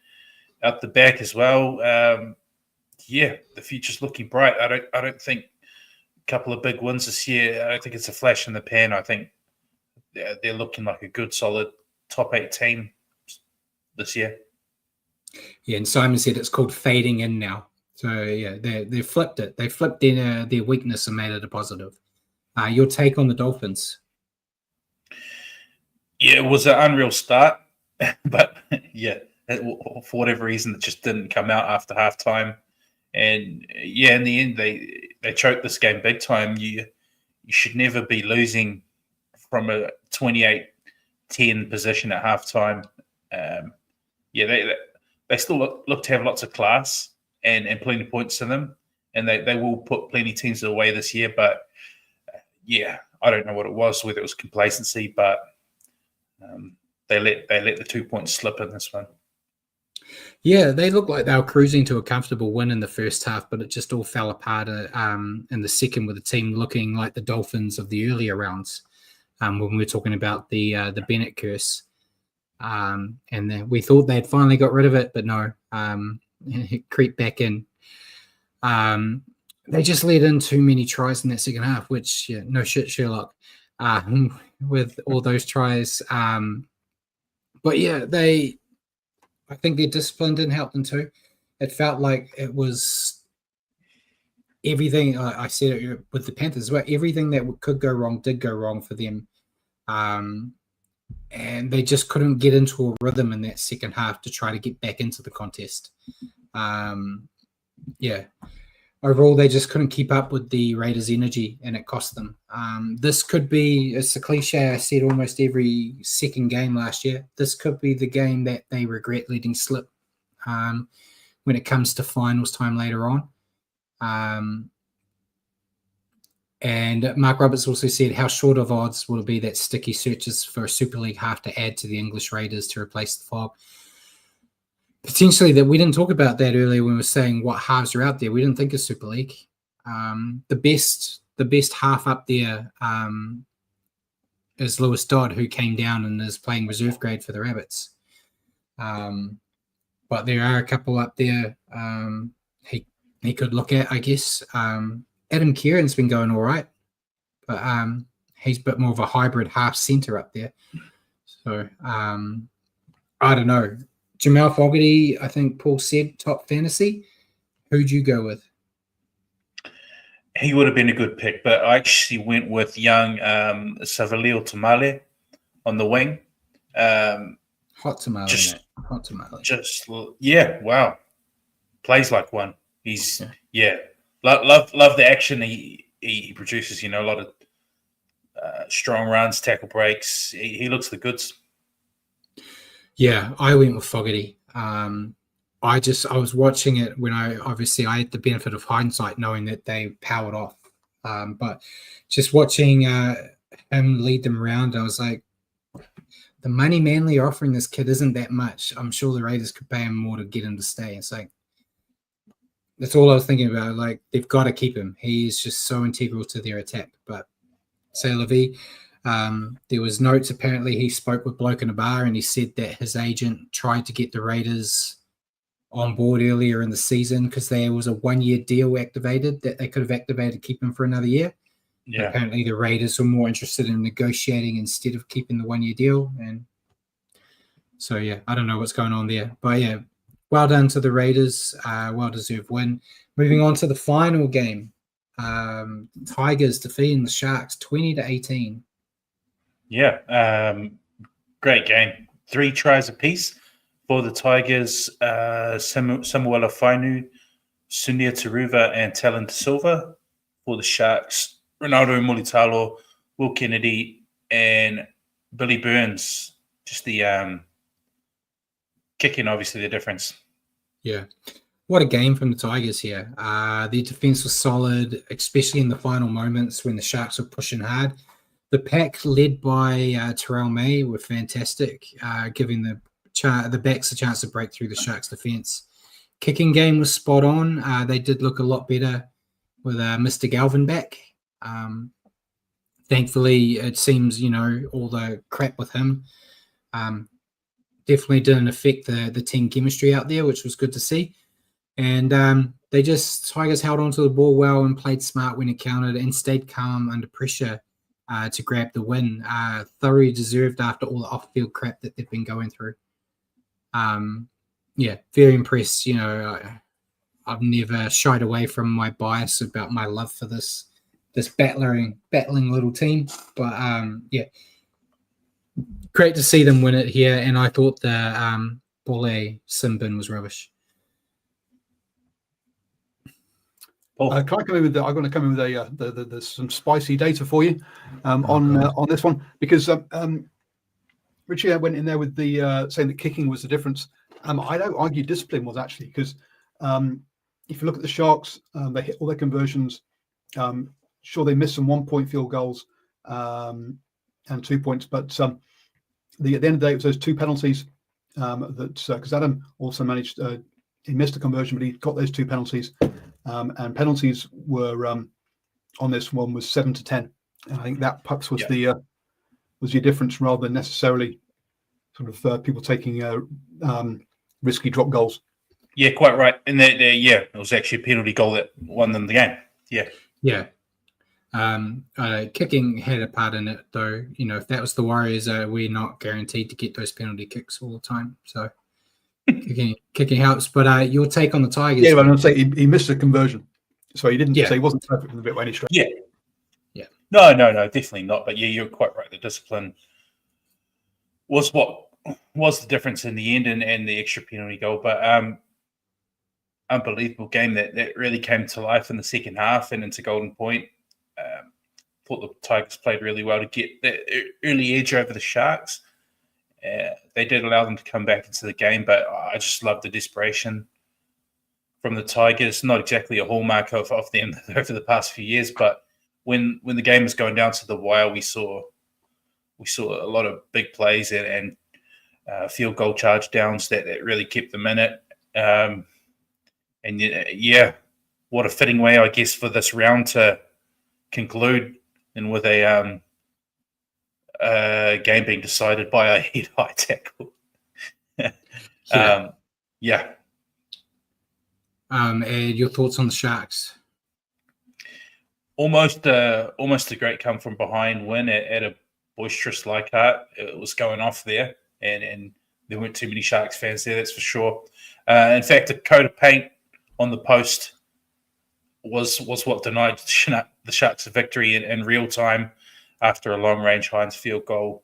out the back as well. The future's looking bright. I don't think a couple of big wins this year. I don't think it's a flash in the pan. I think they're looking like a good, solid top 8 team this year. Yeah, and Simon said it's called fading in now. So yeah, they flipped it. They flipped their weakness and made it a positive. Your take on the Dolphins? Yeah, it was an unreal start, but yeah, for whatever reason, it just didn't come out after halftime. And yeah, in the end, they choked this game big time. You should never be losing from a 28-10 position at halftime. They still look to have lots of class and plenty of points in them, and they will put plenty of teams away this year. But yeah, I don't know what it was, whether it was complacency, but they let the 2 points slip in this one. Yeah, they looked like they were cruising to a comfortable win in the first half, but it just all fell apart in the second, with the team looking like the Dolphins of the earlier rounds when we were talking about the Bennett curse. And then we thought they'd finally got rid of it, but no, it creeped back in. They just let in too many tries in that second half, which, no shit, Sherlock, with all those tries. But yeah, I think their discipline didn't help them too. It felt like it was everything. I said it with the Panthers as well. Everything that could go wrong did go wrong for them. And they just couldn't get into a rhythm in that second half to try to get back into the contest. Overall, they just couldn't keep up with the Raiders' energy, and it cost them. This could be, it's a cliche I said almost every second game last year, this could be the game that they regret letting slip when it comes to finals time later on. And Mark Roberts also said, how short of odds will it be that sticky searches for a Super League half to add to the English Raiders to replace the fog? Potentially, that we didn't talk about that earlier when we were saying what halves are out there. We didn't think of Super League. The best half up there is Lewis Dodd, who came down and is playing reserve grade for the Rabbits. But there are a couple up there he could look at, I guess. Adam Kieran's been going all right, but he's a bit more of a hybrid half centre up there. So I don't know. Jamal Fogarty, I think Paul said top fantasy. Who'd you go with? He would have been a good pick, but I actually went with young Savalio Tamale on the wing. Hot tamale. Hot tamale. Wow. Plays like one. He's love the action he produces. A lot of strong runs, tackle breaks. He looks the goods. Yeah, I went with Fogarty. I was watching it when I had the benefit of hindsight, knowing that they powered off. But just watching him lead them around, I was like, the money Manly are offering this kid isn't that much. I'm sure the Raiders could pay him more to get him to stay. It's like, that's all I was thinking about. Like, they've got to keep him. He's just so integral to their attack. But say la vie. There was notes, apparently he spoke with Bloke in a bar and he said that his agent tried to get the Raiders on board earlier in the season because there was a 1-year deal activated that they could have activated to keep him for another year. Yeah. Apparently the Raiders were more interested in negotiating instead of keeping the 1-year deal. And so, I don't know what's going on there. But, well done to the Raiders. Well-deserved win. Moving on to the final game. Tigers defeating the Sharks 20-18. Yeah, great game. 3 tries apiece for the Tigers. Samuela Fainu, Sunia Taruva, and Talon De Silva. For the Sharks, Ronaldo Mulitalo, Will Kennedy, and Billy Burns. Just the kicking, obviously, the difference. Yeah. What a game from the Tigers here. Their defense was solid, especially in the final moments when the Sharks were pushing hard. The pack led by Terrell May were fantastic, giving the backs a chance to break through the Sharks' defense. Kicking game was spot on. They did look a lot better with Mr. Galvin back. Thankfully, it seems, all the crap with him definitely didn't affect the team chemistry out there, which was good to see. And Tigers held onto the ball well and played smart when it counted and stayed calm under pressure to grab the win. Thoroughly deserved after all the off-field crap that they've been going through. Very impressed. I've never shied away from my bias about my love for this battling little team. But great to see them win it here. And I thought the Bolle Simbin was rubbish. Can I come in with? I'm going to come in with some spicy data for you on this one, because Richie went in there with the saying that kicking was the difference. I don't argue discipline was, actually, because if you look at the Sharks, they hit all their conversions. Sure, they missed some 1-point field goals and 2 points, but at the end of the day, it was those 2 penalties because Adam also managed. He missed a conversion, but he got those 2 penalties, and penalties were on this one was 7-10. And I think that perhaps was was your difference, rather than necessarily sort of people taking risky drop goals. Yeah, quite right. And it was actually a penalty goal that won them the game. Yeah. Kicking had a part in it, though. If that was the Warriors, we're not guaranteed to get those penalty kicks all the time. So kicking helps. But your take on the Tigers? Yeah, but I'm saying he missed a conversion, so he didn't. So he wasn't perfect from the bit by any stretch. Yeah. No, definitely not. But you're quite right. The discipline was what was the difference in the end, and the extra penalty goal. But unbelievable game that really came to life in the second half and into Golden Point. Thought the Tigers played really well to get the early edge over the Sharks. They did allow them to come back into the game, but I just love the desperation from the Tigers. Not exactly a hallmark of them over the past few years, but when the game was going down to the wire, we saw a lot of big plays and field goal charge downs that really kept them in it. What a fitting way, I guess, for this round to conclude, and with a game being decided by a head-high tackle. And your thoughts on the Sharks? Almost a great come from behind win at a boisterous Leichhardt. It was going off there, and there weren't too many Sharks fans there, that's for sure. In fact, a coat of paint on the post was what denied the Sharks a victory in real time after a long-range Hines field goal.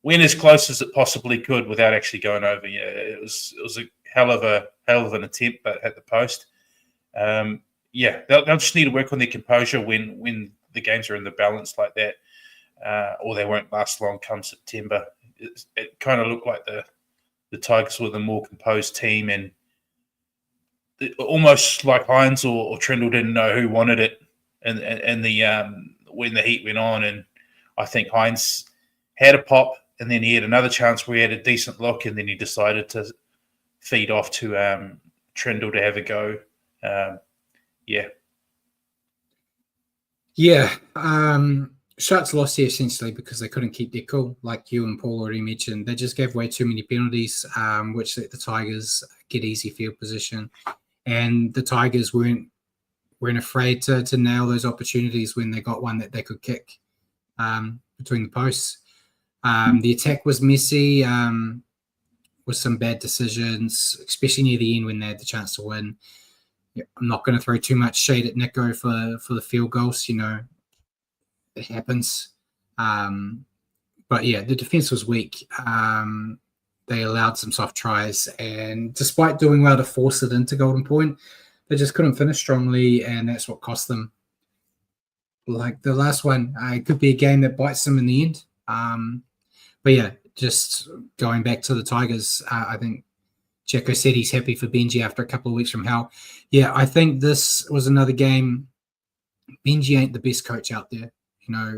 Went as close as it possibly could without actually going over. Yeah, it was a hell of an attempt, but at the post. They'll just need to work on their composure when the games are in the balance like that, or they won't last long come September. It kind of looked like the Tigers were the more composed team, and almost like Hines or Trindle didn't know who wanted it, and when the heat went on, and I think Hines had a pop, and then he had another chance where he had a decent look, and then he decided to feed off to Trindle to have a go. Sharks lost here essentially because they couldn't keep their cool, like you and Paul already mentioned. They just gave away too many penalties, which let the Tigers get easy field position, and the Tigers weren't afraid to nail those opportunities when they got one that they could kick between the posts. The attack was messy, with some bad decisions, especially near the end when they had the chance to win. I'm not going to throw too much shade at Nico for the field goals. It happens. But the defense was weak. They allowed some soft tries, and despite doing well to force it into Golden Point, they just couldn't finish strongly, and that's what cost them. Like the last one, it could be a game that bites them in the end. Just going back to the Tigers, I think Checo said he's happy for Benji after a couple of weeks from hell. Yeah, I think this was another game. Benji ain't the best coach out there.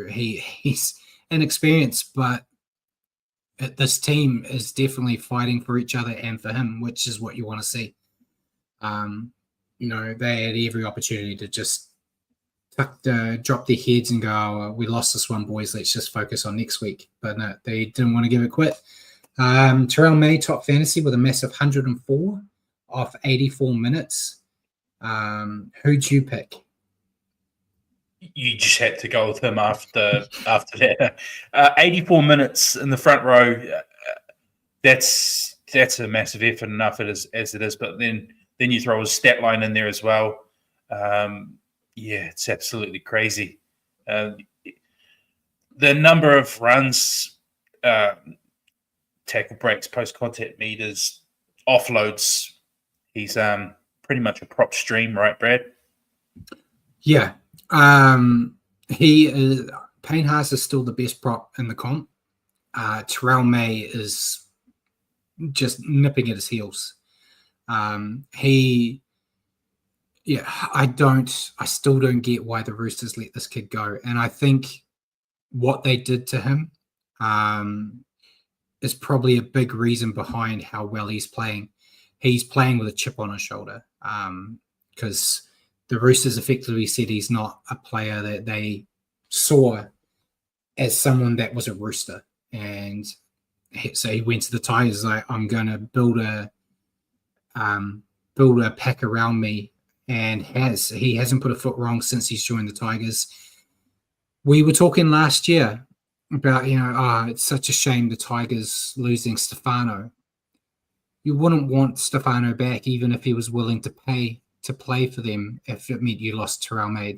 He's inexperienced, but this team is definitely fighting for each other and for him, which is what you want to see. They had every opportunity to just drop their heads and go, oh, we lost this one, boys. Let's just focus on next week. But no, they didn't want to give it quit. Terrell May, top fantasy with a massive 104 off 84 minutes. Who'd you pick? You just had to go with him after that. 84 minutes in the front row. That's a massive effort enough as it is. But then you throw his stat line in there as well. It's absolutely crazy. The number of runs, tackle breaks, post-contact meters, offloads, he's pretty much a prop stream, right, Brad? Yeah. He is, Payne Haas is still the best prop in the comp. Terrell May is just nipping at his heels. I still don't get why the Roosters let this kid go. And I think what they did to him is probably a big reason behind how well he's playing. He's playing with a chip on his shoulder because the Roosters effectively said he's not a player that they saw as someone that was a Rooster. And so he went to the Tigers like, I'm going to build a pack around me, and he hasn't put a foot wrong since he's joined the Tigers. We were talking last year about, it's such a shame the Tigers losing Stefano. You wouldn't want Stefano back even if he was willing to pay to play for them if it meant you lost Terrell May.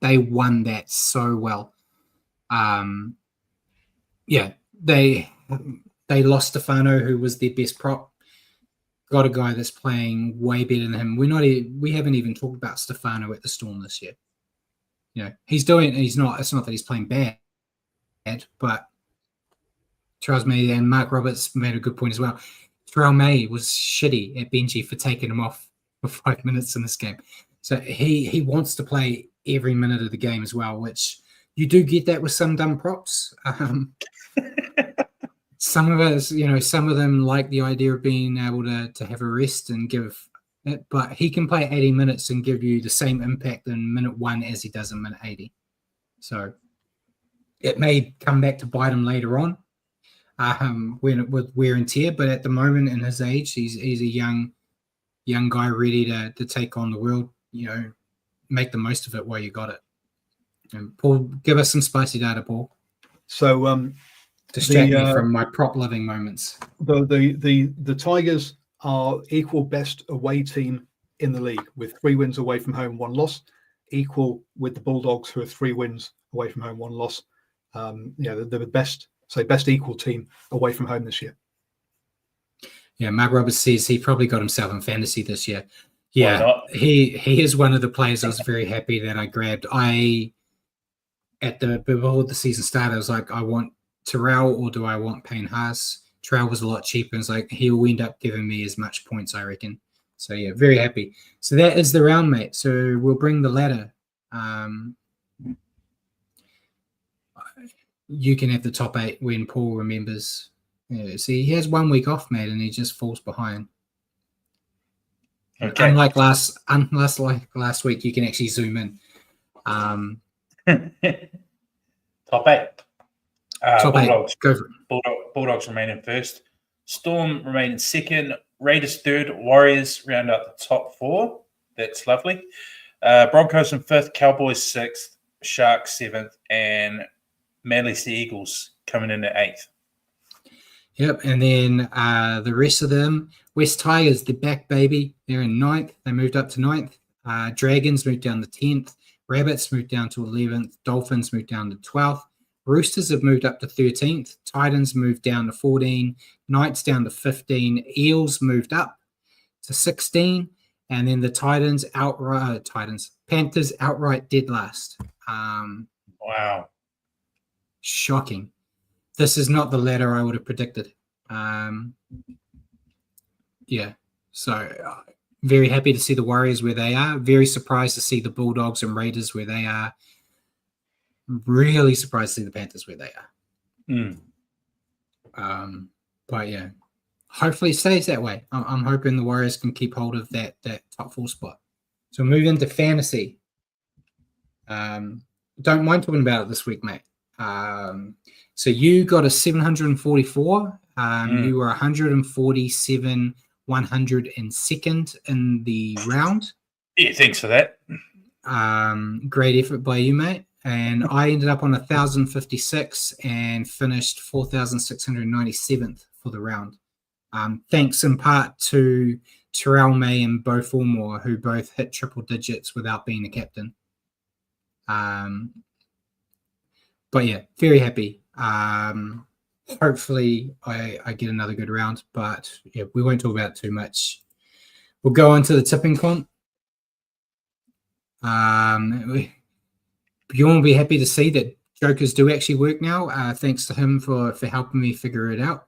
They won that so well. They lost Stefano, who was their best prop. Got a guy that's playing way better than him. We haven't even talked about Stefano at the Storm this year. It's not that he's playing bad, but Terrell May and Mark Roberts made a good point as well. Terrell May was shitty at Benji for taking him off for 5 minutes in this game. So he wants to play every minute of the game as well, which you do get that with some dumb props. Some of us, some of them like the idea of being able to have a rest and give it, but he can play 80 minutes and give you the same impact in minute 1 as he does in minute 80. So it may come back to bite him later on with wear and tear, but at the moment in his age, he's a young guy ready to take on the world. Make the most of it while you got it. And Paul, give us some spicy data, Paul. So distract me from my prop loving moments. The Tigers are equal best away team in the league with 3 wins away from home, 1 loss, equal with the Bulldogs, who are 3 wins away from home, 1 loss. They're the best equal team away from home this year. Yeah, Mark Roberts says he probably got himself in fantasy this year. Yeah, he is one of the players I was very happy that I grabbed. Before the season started, I was like, I want Terrell or do I want Payne Haas? Terrell was a lot cheaper. It's like he'll end up giving me as much points, I reckon. So yeah, very happy. So that is the round, mate. So we'll bring the ladder. You can have the top 8 when Paul remembers. Yeah, see, he has 1 week off, mate, and he just falls behind. Okay. Unlike last week, you can actually zoom in. Top 8. Top Bulldogs. 8. Go for it. Bulldogs remain in first. Storm remain in second. Raiders third. Warriors round out the top 4. That's lovely. Broncos in 5th. Cowboys 6th. Sharks 7th. And Manly Sea Eagles coming in at 8th. Yep, and then the rest of them, West Tigers, they're back, baby. They're in 9th. They moved up to 9th. Dragons moved down to 10th. Rabbits moved down to 11th. Dolphins moved down to 12th. Roosters have moved up to 13th. Titans moved down to 14. Knights down to 15. Eels moved up to 16. And then the Panthers outright dead last. Wow. Shocking. This is not the ladder I would have predicted. So very happy to see the Warriors where they are. Very surprised to see the Bulldogs and Raiders where they are. Really surprised to see the Panthers where they are. But yeah, hopefully it stays that way. I'm hoping the Warriors can keep hold of that top 4 spot. So move into fantasy. Don't mind talking about it this week, mate. So you got a 744. You were 147, 102nd in the round. Yeah, thanks for that. Great effort by you, mate. And I ended up on 1,056 and finished 4,697th for the round. Thanks in part to Terrell May and Beau Fulmore, who both hit triple digits without being a captain. But yeah, very happy. hopefully I get another good round, but yeah, we won't talk about it too much. We'll go on to the tipping comp. You will be happy to see that jokers do actually work now. Thanks to him for helping me figure it out.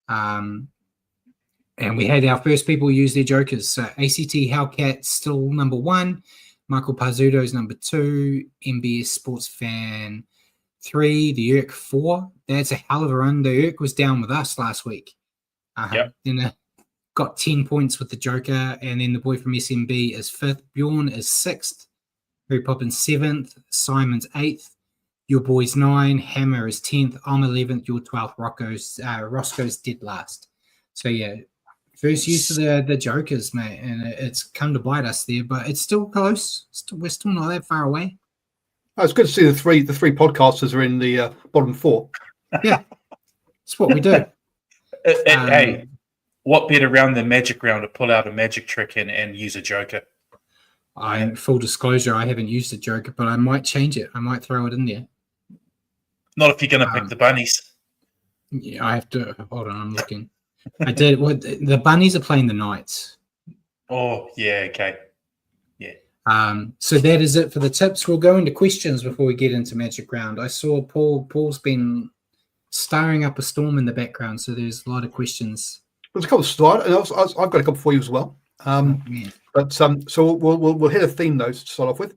And we had our first people use their jokers. So ACT Hellcat still number 1, Michael Pazzuto is number 2, MBS Sports Fan 3, the Urk 4. That's a hell of a run. The Urk was down with us last week. Then got 10 points with the Joker, and then the boy from SMB is 5th. Bjorn is 6th. Harry Poppins 7th. Simon's 8th. Your boy's 9. Hammer is 10th. I'm 11th. Your 12th. Roscoe's dead last. So yeah, first use of the Jokers, mate, and it's come to bite us there, but it's still close. We're still not that far away. Oh, it's good to see the three podcasters are in the bottom 4. Yeah, that's what we do. Hey, what better round than Magic Round to pull out a magic trick and use a Joker? Full disclosure, I haven't used a Joker, but I might change it. I might throw it in there. Not if you're going to pick the bunnies. Yeah, I have to. Hold on, I'm looking. I did. The bunnies are playing the Knights. Oh, yeah, okay. Yeah. So that is it for the tips. We'll go into questions before we get into Magic Round. I saw Paul's been stirring up a storm in the background, so there's a lot of questions. There's a couple of start, and I've got a couple for you as well. But so we'll hit a theme though to start off with.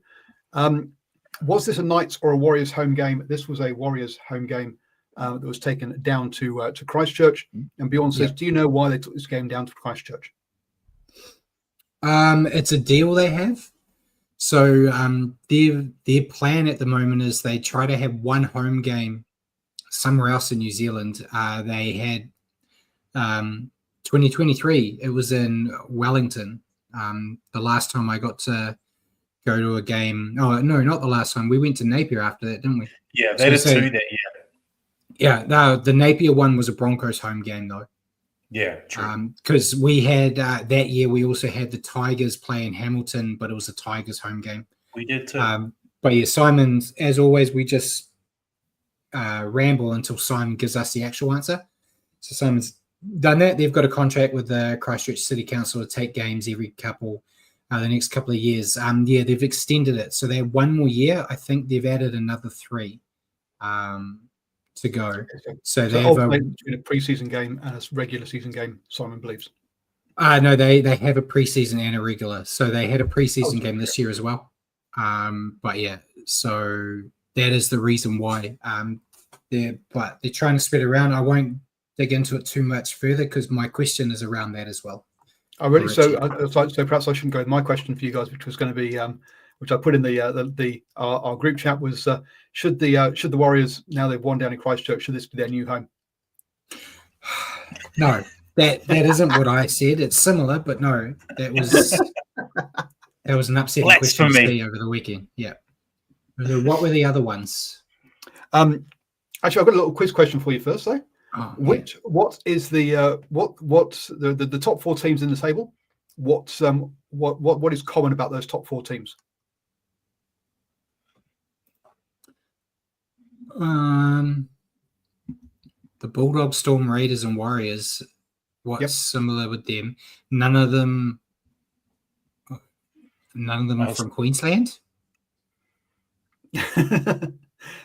Was this a Knights or a Warriors home game? This was a Warriors home game that was taken down to Christchurch. And Bjorn says, do you know why they took this game down to Christchurch? It's a deal they have. So their plan at the moment is they try to have one home game somewhere else in New Zealand. They had 2023. It was in Wellington. The last time I got to go to a game. Oh no, not the last time. We went to Napier after that, didn't we? Yeah, they did too. That yeah. The Napier one was a Broncos home game though. Yeah, true. Because we had that year, we also had the Tigers play in Hamilton, but it was a Tigers home game. We did too. But yeah, Simon, as always, we just ramble until Simon gives us the actual answer. So Simon's done that. They've got a contract with the Christchurch City Council to take games every the next couple of years. They've extended it. So they have one more year. I think they've added another 3 to go. So they have between a preseason game and a regular season game, Simon believes. No, they have a preseason and a regular. So they had a preseason game this year as well. But yeah, so that is the reason why. They're trying to spread it around. I won't dig into it too much further because my question is around that as well. Oh, really? So perhaps I shouldn't go with my question for you guys, which was going to be, which I put in our group chat was, should the Warriors, now they've won down in Christchurch, should this be their new home? No, that isn't what I said. It's similar, but no, that was an upsetting question for me over the weekend. Yeah. What were the other ones? Actually, I've got a little quiz question for you first, though. What is the the top 4 teams in the table? What is common about those top 4 teams? The Bulldogs, Storm Raiders, and Warriors. What's similar with them? None of them are from Queensland.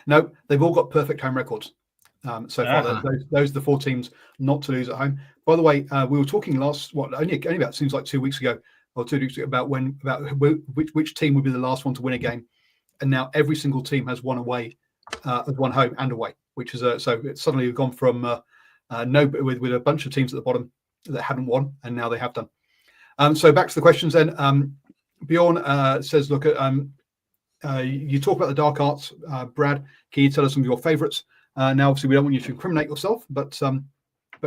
No, they've all got perfect home records. So far, those are the 4 teams not to lose at home. By the way, we were talking only about seems like 2 weeks ago or 2 weeks ago about which team would be the last one to win a game, and now every single team has one away, one home and away, which is so it's suddenly gone from with a bunch of teams at the bottom that hadn't won, and now they have done. So back to the questions then. Bjorn says, look at you talk about the dark arts, Brad. Can you tell us some of your favourites? Now, obviously, we don't want you to incriminate yourself, but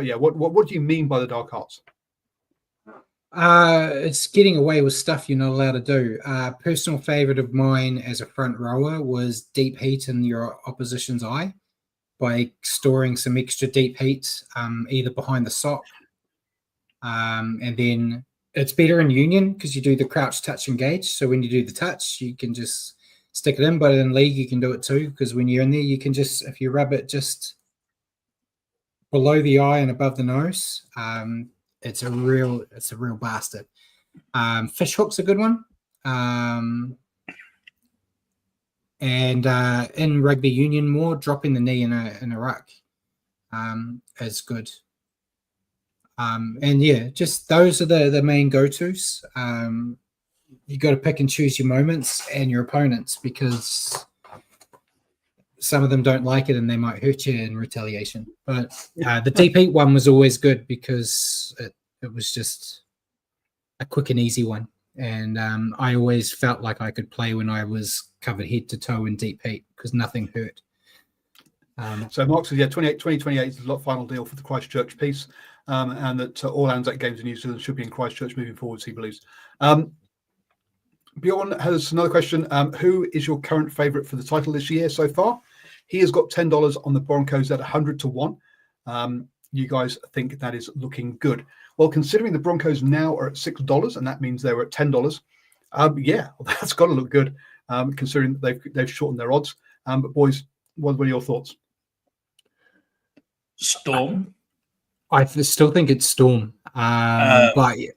yeah, what do you mean by the dark arts? It's getting away with stuff you're not allowed to do. Personal favorite of mine as a front rower was deep heat in your opposition's eye by storing some extra deep heat, either behind the sock, and then it's better in union because you do the crouch, touch, engage. So when you do the touch, you can just stick it in, but in league you can do it too because when you're in there, you can just, if you rub it just below the eye and above the nose. It's a real bastard. Fish hook's a good one. And in rugby union, more dropping the knee in a ruck is good. And yeah, just those are the main go-tos. You got to pick and choose your moments and your opponents, because some of them don't like it and they might hurt you in retaliation. But the deep heat one was always good because it was just a quick and easy one. And I always felt like I could play when I was covered head to toe in deep heat because nothing hurt. So Mark says, 2028 is the final deal for the Christchurch piece, and that all Anzac games in New Zealand should be in Christchurch moving forwards, he believes. Bjorn has another question. Who is your current favourite for the title this year so far? He has got $10 on the Broncos at 100 to 1. You guys think that is looking good? Well, considering the Broncos now are at $6, and that means they were at $10, that's got to look good, considering they've shortened their odds. But boys, what were your thoughts? Storm. I still think it's Storm, but I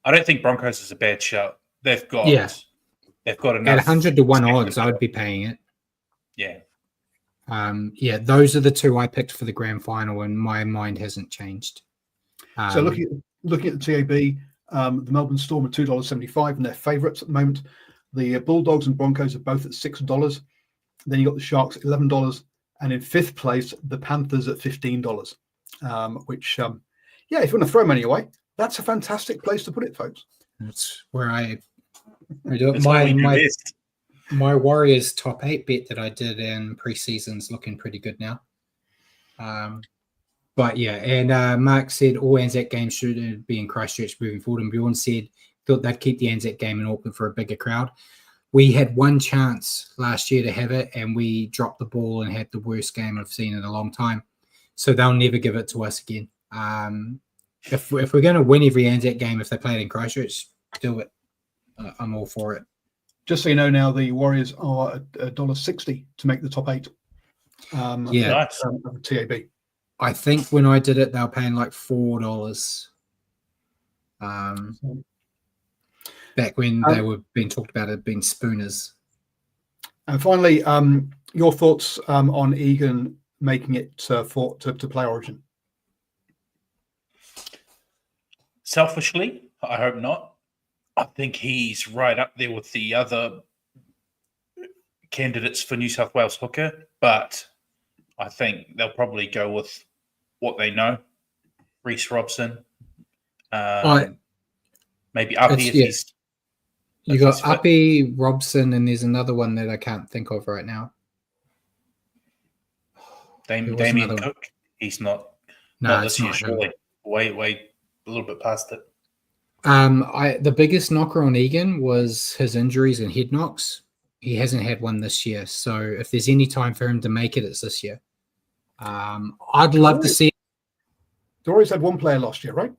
don't think Broncos is a bad shout. They've got enough. At 100 to 1 odds, I would be paying it. Yeah. Those are the two I picked for the grand final, and my mind hasn't changed. So looking at the TAB, the Melbourne Storm are $2.75, and they're favourites at the moment. The Bulldogs and Broncos are both at $6. Then you got the Sharks at $11, and in fifth place, the Panthers at $15. Which, if you want to throw money away, that's a fantastic place to put it, folks. That's where I do it. My Warriors top 8 bet that I did in preseason's looking pretty good now. Mark said all Anzac games should be in Christchurch moving forward, and Bjorn said thought they'd keep the Anzac game in Auckland for a bigger crowd. We had one chance last year to have it, and we dropped the ball and had the worst game I've seen in a long time. So they'll never give it to us again. If we're going to win every Anzac game, if they play it in Christchurch, do it. I'm all for it. Just so you know, now the Warriors are at $1.60 to make the top 8. Nice. TAB. I think when I did it, they were paying like $4. Back when they were being talked about it being spooners. And finally, your thoughts on Egan making it to play Origin? Selfishly, I hope not. I think he's right up there with the other candidates for New South Wales hooker, but I think they'll probably go with what they know. Reece Robson. Maybe Uppy if he's... You got Uppy, Robson, and there's another one that I can't think of right now. Damien Cook. He's not. No, this year, surely. Way a little bit past it. The biggest knocker on Egan was his injuries and head knocks. He hasn't had one this year, so if there's any time for him to make it, it's this year. I'd love to see. The Warriors had one player last year, right?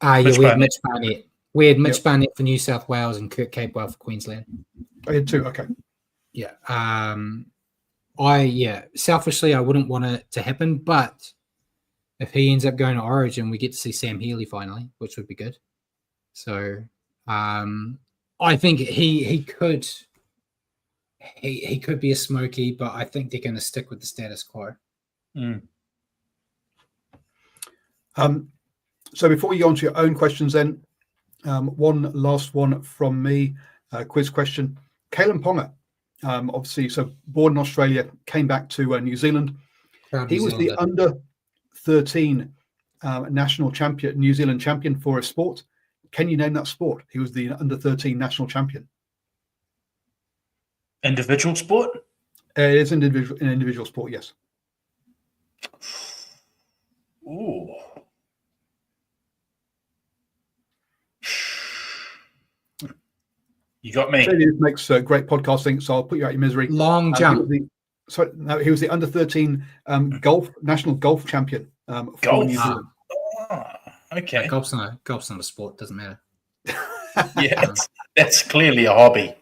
We had Mitch Barnett. We had Mitch Barnett for New South Wales and Kurt Capewell for Queensland. I had 2. Okay. Yeah. Selfishly, I wouldn't want it to happen, but if he ends up going to Origin, we get to see Sam Healy finally, which would be good. So I think he could be a smoky, but I think they're going to stick with the status quo. So before we go on to your own questions then, one last one from me, quiz question. Kalen Ponga, obviously, so born in Australia, came back to New Zealand. He was the under-13 national champion, New Zealand champion for a sport. Can you name that sport? He was the under-13 national champion. Individual sport? It is an individual sport, yes. Ooh. You got me. It makes great podcasting, so I'll put you out of your misery. Long jump. He was the under-13 national golf champion for New Zealand. Okay. Golf's not a sport. Doesn't matter. Yeah, that's clearly a hobby.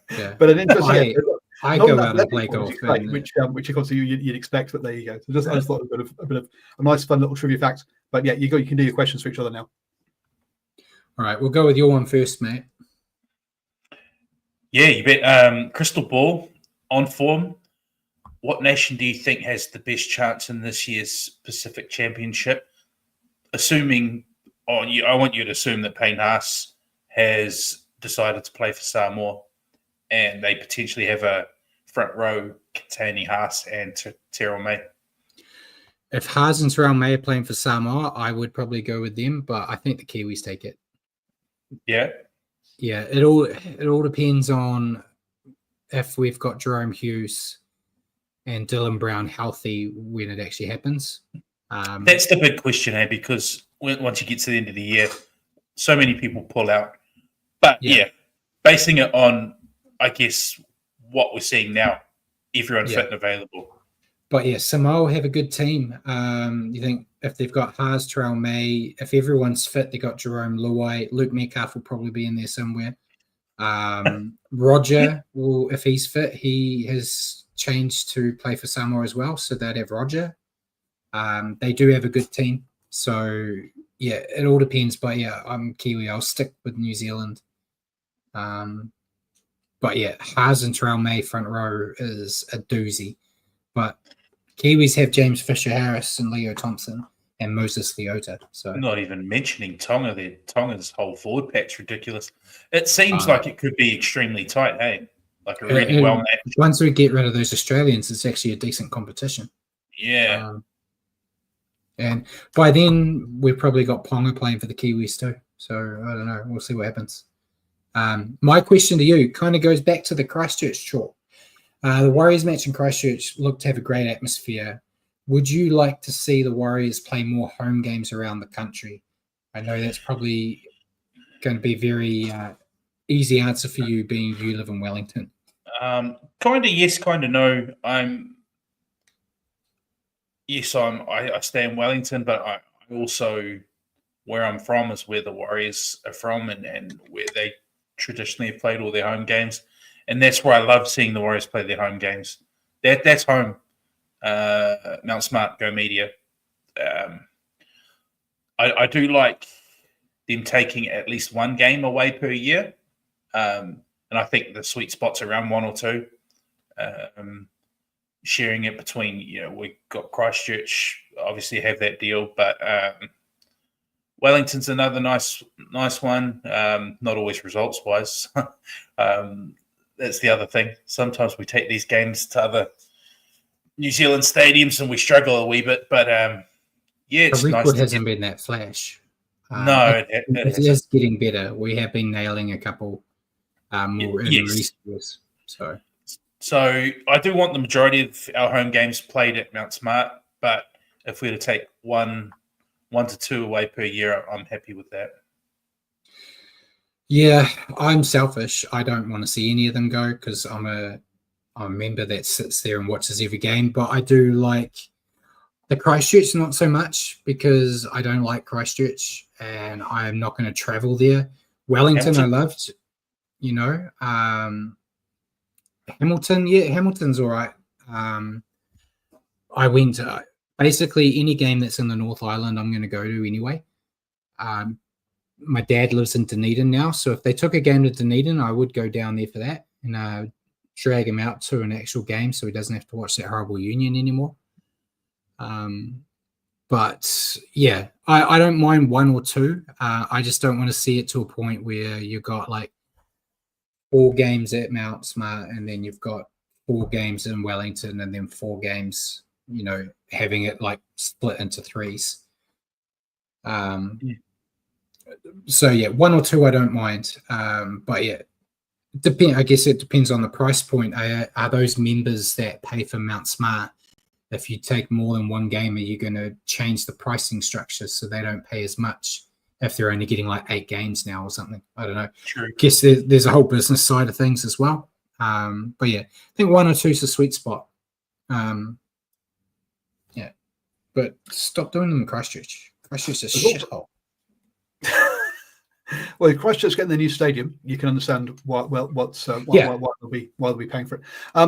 Yeah, but an interesting. I go out and play golf, which of course you'd expect, but there you go. So I just thought a bit of a nice, fun little trivia fact. But yeah, you can do your questions for each other now. All right, we'll go with your one first, mate. Yeah, you bet. Crystal ball on form. What nation do you think has the best chance in this year's Pacific Championship? Assuming, I want you to assume that Payne Haas has decided to play for Samoa, and they potentially have a front row containing Haas and Terrell May. If Haas and Terrell May are playing for Samoa, I would probably go with them, but I think the Kiwis take it. Yeah. Yeah, it all depends on if we've got Jerome Hughes and Dylan Brown healthy when it actually happens. That's the big question, because once you get to the end of the year, so many people pull out. But yeah, basing it on, I guess, what we're seeing now, everyone fit and available. But yeah, Samoa have a good team. You think if they've got Haas, Terrell May, if everyone's fit, they got Jerome Luai. Luke Metcalf will probably be in there somewhere. Roger, will, if he's fit, he has changed to play for Samoa as well, so they'd have Roger. They do have a good team. So yeah, it all depends. But yeah, I'm Kiwi. I'll stick with New Zealand. But yeah, Haas and Terrell May front row is a doozy. But Kiwis have James Fisher-Harris and Leo Thompson and Moses Leota. So not even mentioning Tonga there. Tonga's whole forward pack's ridiculous. It seems like it could be extremely tight, hey? Like a really well matched. Once we get rid of those Australians, it's actually a decent competition. Yeah. And by then, we've probably got Ponga playing for the Kiwis too. So I don't know. We'll see what happens. My question to you kind of goes back to the Christchurch chalk. The Warriors match in Christchurch looked to have a great atmosphere. Would you like to see the Warriors play more home games around the country? I know that's probably going to be a very easy answer for you, being you live in Wellington. Kind of yes, kind of no. I stay in Wellington, but I also, where I'm from is where the Warriors are from and where they traditionally have played all their home games. And that's where I love seeing the Warriors play their home games. That's home. Mount Smart, Go Media. I do like them taking at least one game away per year. And I think the sweet spot's around one or two. Sharing it between, we've got Christchurch, obviously have that deal, but Wellington's another nice one. Not always results-wise. That's the other thing. Sometimes we take these games to other New Zealand stadiums and we struggle a wee bit, but it's the record nice. Hasn't been that flash. No, it is getting better. We have been nailing a couple more in recent years. So I do want the majority of our home games played at Mount Smart, but if we were to take one to two away per year, I'm happy with that. Yeah, I'm selfish. I don't want to see any of them go because I'm a member that sits there and watches every game. But I do like the Christchurch, not so much because I don't like Christchurch and I'm not going to travel there. Wellington, I loved, Hamilton, Hamilton's all right. I went to basically any game that's in the North Island, I'm going to go to anyway. My dad lives in Dunedin now, so if they took a game to Dunedin, I would go down there for that and drag him out to an actual game so he doesn't have to watch that horrible Union anymore. But yeah, I don't mind one or two. I just don't want to see it to a point where you've got like 4 games at Mount Smart and then you've got 4 games in Wellington and then 4 games, having it like split into 3s. So yeah, 1 or 2 I don't mind. But yeah, I guess it depends on the price point. Are those members that pay for Mount Smart? If you take more than 1 game, are you going to change the pricing structure so they don't pay as much if they're only getting like 8 games now or something? I don't know. True. I guess there's a whole business side of things as well. But yeah, I think 1 or 2 is a sweet spot. Yeah, but stop doing them in Christchurch. Christchurch is a shithole. Well, if Christchurch getting the new stadium, you can understand why they'll be paying for it.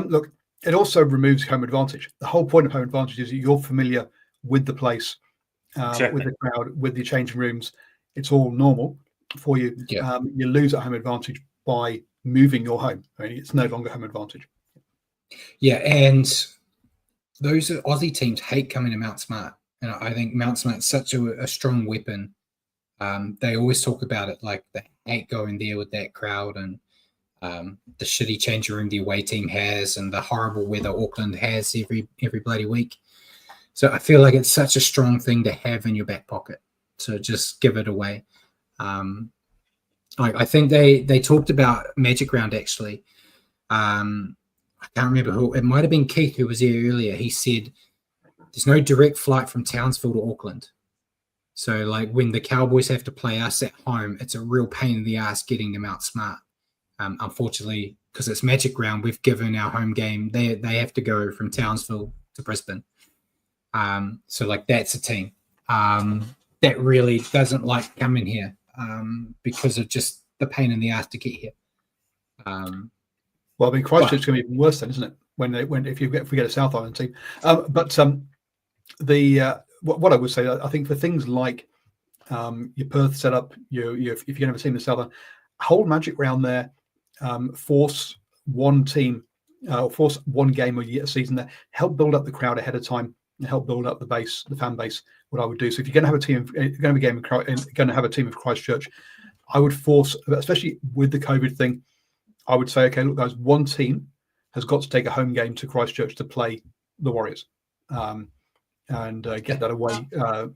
Look, it also removes home advantage. The whole point of home advantage is that you're familiar with the place, Exactly. with the crowd, with the changing rooms. It's all normal for you. Yeah. You lose that home advantage by moving your home. I mean, it's no longer home advantage. Yeah, and those Aussie teams hate coming to Mount Smart, and I think Mount Smart's such a strong weapon. They always talk about it, like they hate going there with that crowd, and the shitty changing room the away team has, and the horrible weather Auckland has every bloody week. So I feel like it's such a strong thing to have in your back pocket to just give it away. I think they talked about Magic Round actually. I can't remember who. It might have been Keith who was here earlier. He said there's no direct flight from Townsville to Auckland. So, like, when the Cowboys have to play us at home, it's a real pain in the ass getting them out smart. Unfortunately, because it's Magic Round, we've given our home game. They have to go from Townsville to Brisbane. So, like, that's a team that really doesn't like coming here because of just the pain in the ass to get here. Well, I mean, Christchurch is going to be even worse then, isn't it? If we get a South Island team, what I would say, I think for things like your Perth setup, if you're going to have a team in the South Island, hold Magic Round there, force one team, force one game a season there, help build up the crowd ahead of time, and help build up the fan base. What I would do. So if you're going to have a team, going to have a team of Christchurch, I would force, especially with the COVID thing. I would say, okay, look, guys, one team has got to take a home game to Christchurch to play the Warriors, and get that away. I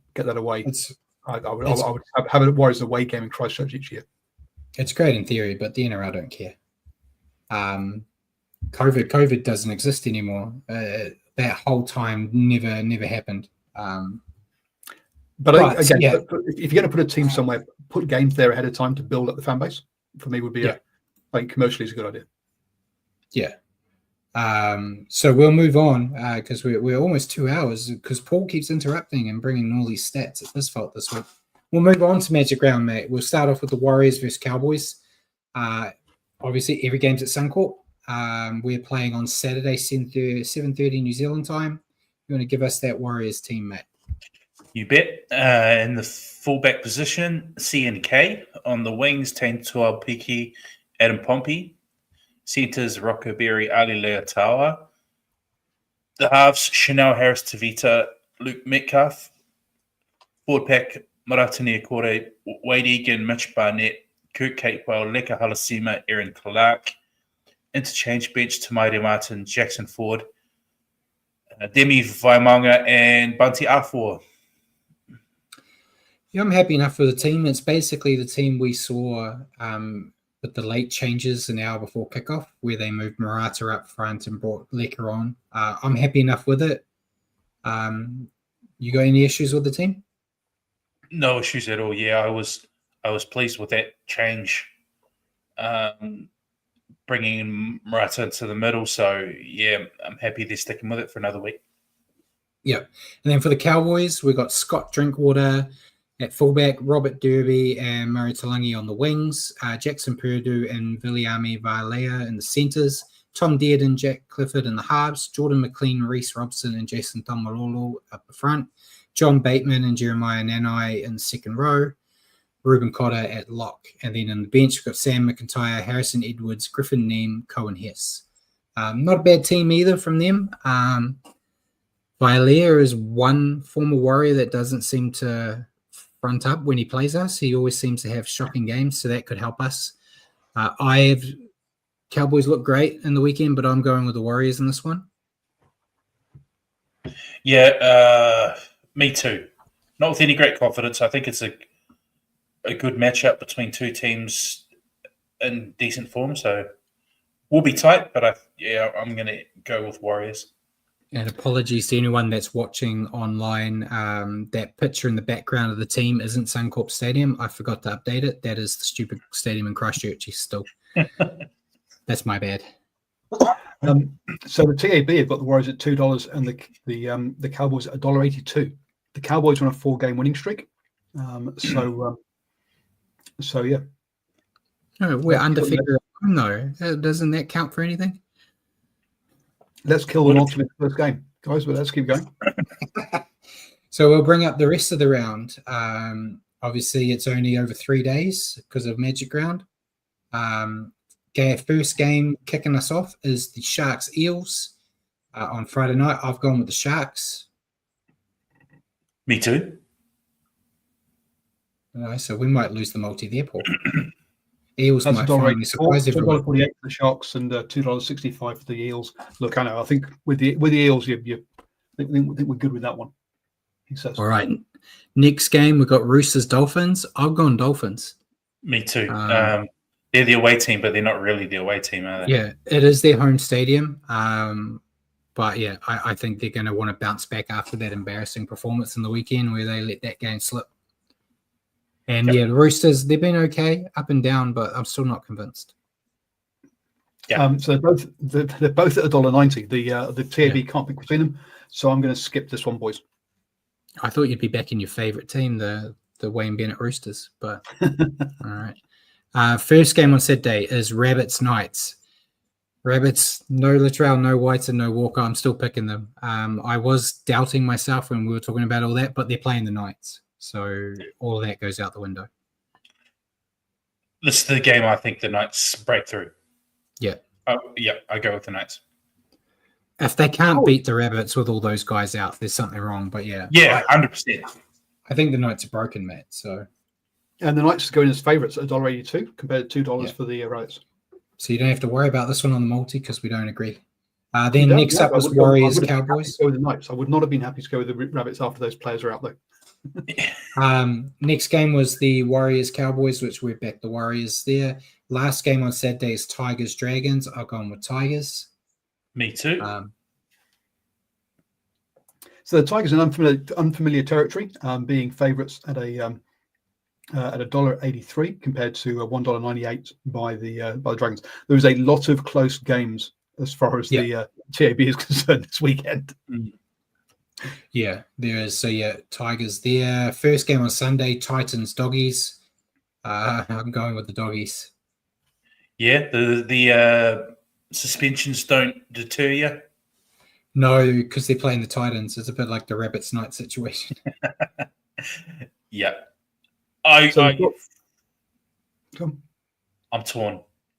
would have a Warriors away game in Christchurch each year. It's great in theory, but the NRL don't care. COVID doesn't exist anymore. That whole time never happened. But if you're going to put a team somewhere, put games there ahead of time to build up the fan base. For me, would be I think commercially is a good idea. Yeah. So we'll move on because we're almost 2 hours because Paul keeps interrupting and bringing all these stats. It's his fault this week. We'll move on to Magic Round, mate. We'll start off with the Warriors versus Cowboys. Obviously, every game's at Suncorp. We're playing on Saturday, 7:30 New Zealand time. You want to give us that Warriors team, mate? You bet. In the fullback position, C&K. On the wings, Tane Tuapiki, Adam Pompey. Centres, Rocco Berry, Ali Leotawa. The halves, Chanel Harris-Tavita, Luke Metcalf. Forward pack, Maratini Akore, Wade Egan, Mitch Barnett, Kirk Capewell, Leka Halasima, Aaron Clark. Interchange bench, Tamairi Martin, Jackson Ford, Demi Vaimanga, and Bunty Afua. Yeah, I'm happy enough for the team. It's basically the team we saw with the late changes an hour before kickoff, where they moved Murata up front and brought Leka on. I'm happy enough with it. You got any issues with the team? No issues at all. Yeah, I was pleased with that change, bringing in Murata into the middle. So yeah, I'm happy they're sticking with it for another week. Yeah, and then for the Cowboys, we've got Scott Drinkwater at fullback, Robert Derby and Murray Talangi on the wings, Jackson Purdue and Viliami Vailea in the centres, Tom Dearden, Jack Clifford in the halves, Jordan McLean, Reece Robson and Jason Tomalolo up the front, John Bateman and Jeremiah Nanai in the second row, Ruben Cotter at lock. And then in the bench, we've got Sam McIntyre, Harrison Edwards, Griffin Neem, Cohen Hess. Not a bad team either from them. Vailea is one former Warrior that doesn't seem to front up when he plays us. He always seems to have shocking games, so that could help us. Cowboys look great in the weekend, but I'm going with the Warriors in this one. Yeah, me too. Not with any great confidence. I think it's a good matchup between two teams in decent form, so we'll be tight, but I'm going to go with Warriors. And apologies to anyone that's watching online. That picture in the background of the team isn't Suncorp Stadium. I forgot to update it. That is the stupid stadium in Christchurch. Still, that's my bad. So the TAB have got the Warriors at $2 and the Cowboys at $1.82. The Cowboys are on a 4-game winning streak. So yeah, No, we're undefeated at home, though. Doesn't that count for anything? Let's kill the multi first game, guys. But let's keep going. So we'll bring up the rest of the round. Obviously, it's only over 3 days because of Magic Round. First game kicking us off is the Sharks Eels on Friday night. I've gone with the Sharks. Me too. So we might lose the multi there, Paul. Eels That's might finally surprise everyone. $2.48 for the Sharks and $2.65 for the Eels. Look, I know. I think with the Eels, I think we're good with that one. He says. All right. Next game, we've got Roosters Dolphins. I've gone Dolphins. Me too. They're the away team, but they're not really the away team, are they? Yeah, it is their home stadium. But yeah, I think they're going to want to bounce back after that embarrassing performance in the weekend where they let that game slip. And the Roosters, they've been okay, up and down, but I'm still not convinced. Yeah. So they're both at $1.90. The TAB can't pick between them, so I'm going to skip this one, boys. I thought you'd be backing your favourite team, the Wayne Bennett Roosters, but all right. First game on Saturday is Rabbits Knights. Rabbits, no Latrell, no White, and no Walker. I'm still picking them. I was doubting myself when we were talking about all that, but they're playing the Knights. So all of that goes out the window. This is the game I think the Knights break through. Yeah. Oh, yeah, I go with the Knights. If they can't beat the Rabbits with all those guys out, there's something wrong. But yeah. Yeah, 100%. I think the Knights are broken, Matt. So. And the Knights is going as favourites at $1.82 compared to $2 for the Rabbits. So you don't have to worry about this one on the multi because we don't agree. Then next up was Warriors Cowboys. Go with the Knights. I would not have been happy to go with the Rabbits after those players are out there. Next game was the Warriors Cowboys, which we're back the Warriors there. Last game on Saturday is Tigers Dragons. I've gone with Tigers. Me too. So the Tigers in unfamiliar territory, being favourites at $1.83 compared to $1.98 by the Dragons. There was a lot of close games as far as the TAB is concerned this weekend. Yeah, there is. So Tigers there. First game on Sunday, Titans Doggies. I'm going with the Doggies. Yeah, the suspensions don't deter you. No, because they're playing the Titans. It's a bit like the Rabbits Night situation. Yeah. I'm torn.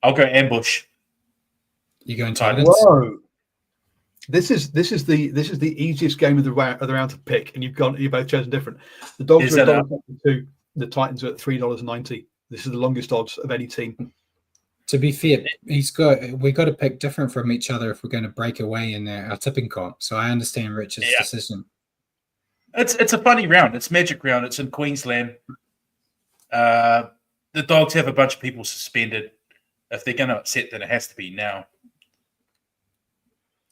I'll go ambush. You going Titans? Whoa. This is the easiest game of the round to pick, and you've both chosen different. The Dogs are at $1.72. The Titans are at $3.90. This is the longest odds of any team. To be fair, we've got to pick different from each other if we're going to break away in our tipping comp. So I understand Rich's decision. It's a funny round. It's Magic Round. It's in Queensland. The Dogs have a bunch of people suspended. If they're going to upset, then it has to be now.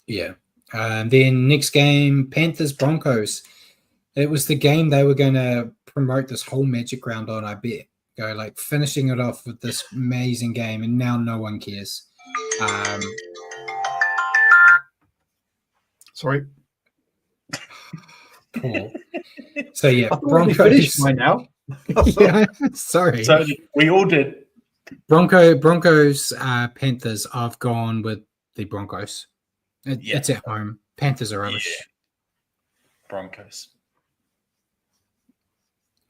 Yeah. Then next game, Panthers Broncos. It was the game they were going to promote this whole Magic Round on, I bet. Go like finishing it off with this amazing game, and now no one cares. Sorry. Cool. So yeah, Broncos right now. Yeah, sorry. So we all did. Broncos, Panthers. I've gone with the Broncos. It's at home. Panthers are rubbish. Yeah. Broncos.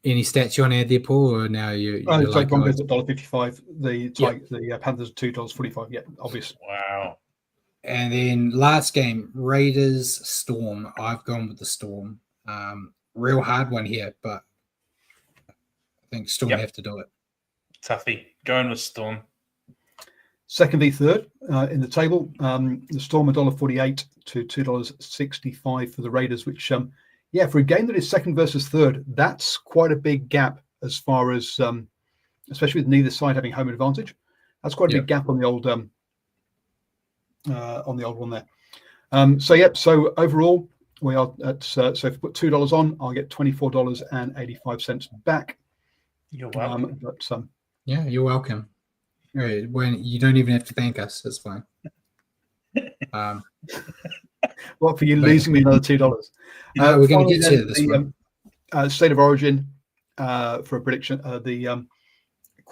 Any stats you want to add there, Paul, or now you? Like Broncos at $1.55. The Panthers $2.45. Yeah, obvious. Wow. And then last game, Raiders Storm. I've gone with the Storm. Real hard one here, but I think Storm have to do it. Toughie. Going with Storm. Second v third in the table. The Storm $1.48 to $2.65 for the Raiders, which for a game that is second versus third, that's quite a big gap as far as especially with neither side having home advantage. That's quite a big gap on the old one there. So overall we are at so if we put $2 on, I'll get $24.85 back. You're welcome. You're welcome. When you don't even have to thank us, it's fine. What for you losing me another $2? We're going to get to this one. State of origin for a prediction. The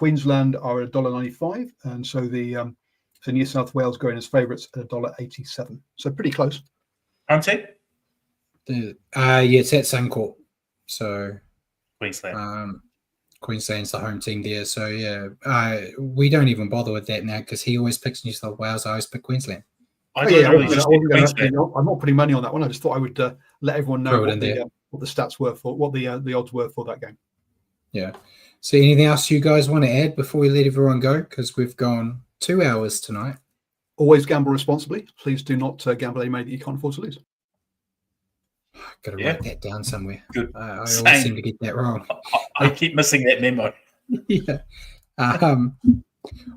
Queensland are at $1.95, and so so New South Wales going as favourites at $1.87. So pretty close. Aren't it? It's at Suncorp. So Queensland. Queensland's the home team there. So yeah, we don't even bother with that now because he always picks New South Wales. I always pick Queensland. I'm not putting money on that one. I just thought I would let everyone know what the stats were for, what the odds were for that game. Yeah. So anything else you guys want to add before we let everyone go? Because we've gone 2 hours tonight. Always gamble responsibly. Please do not gamble any money that you can't afford to lose. Got to write that down somewhere. Good. I always seem to get that wrong. I keep missing that memo. Yeah.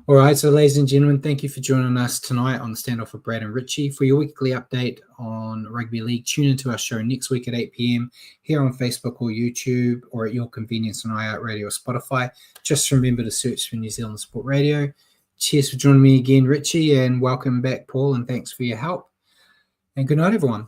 All right, so ladies and gentlemen, thank you for joining us tonight on the Standoff with Brad and Richie. For your weekly update on rugby league, tune into our show next week at 8 p.m. here on Facebook or YouTube or at your convenience on iHeartRadio or Spotify. Just remember to search for New Zealand Sport Radio. Cheers for joining me again, Richie, and welcome back, Paul, and thanks for your help. And good night, everyone.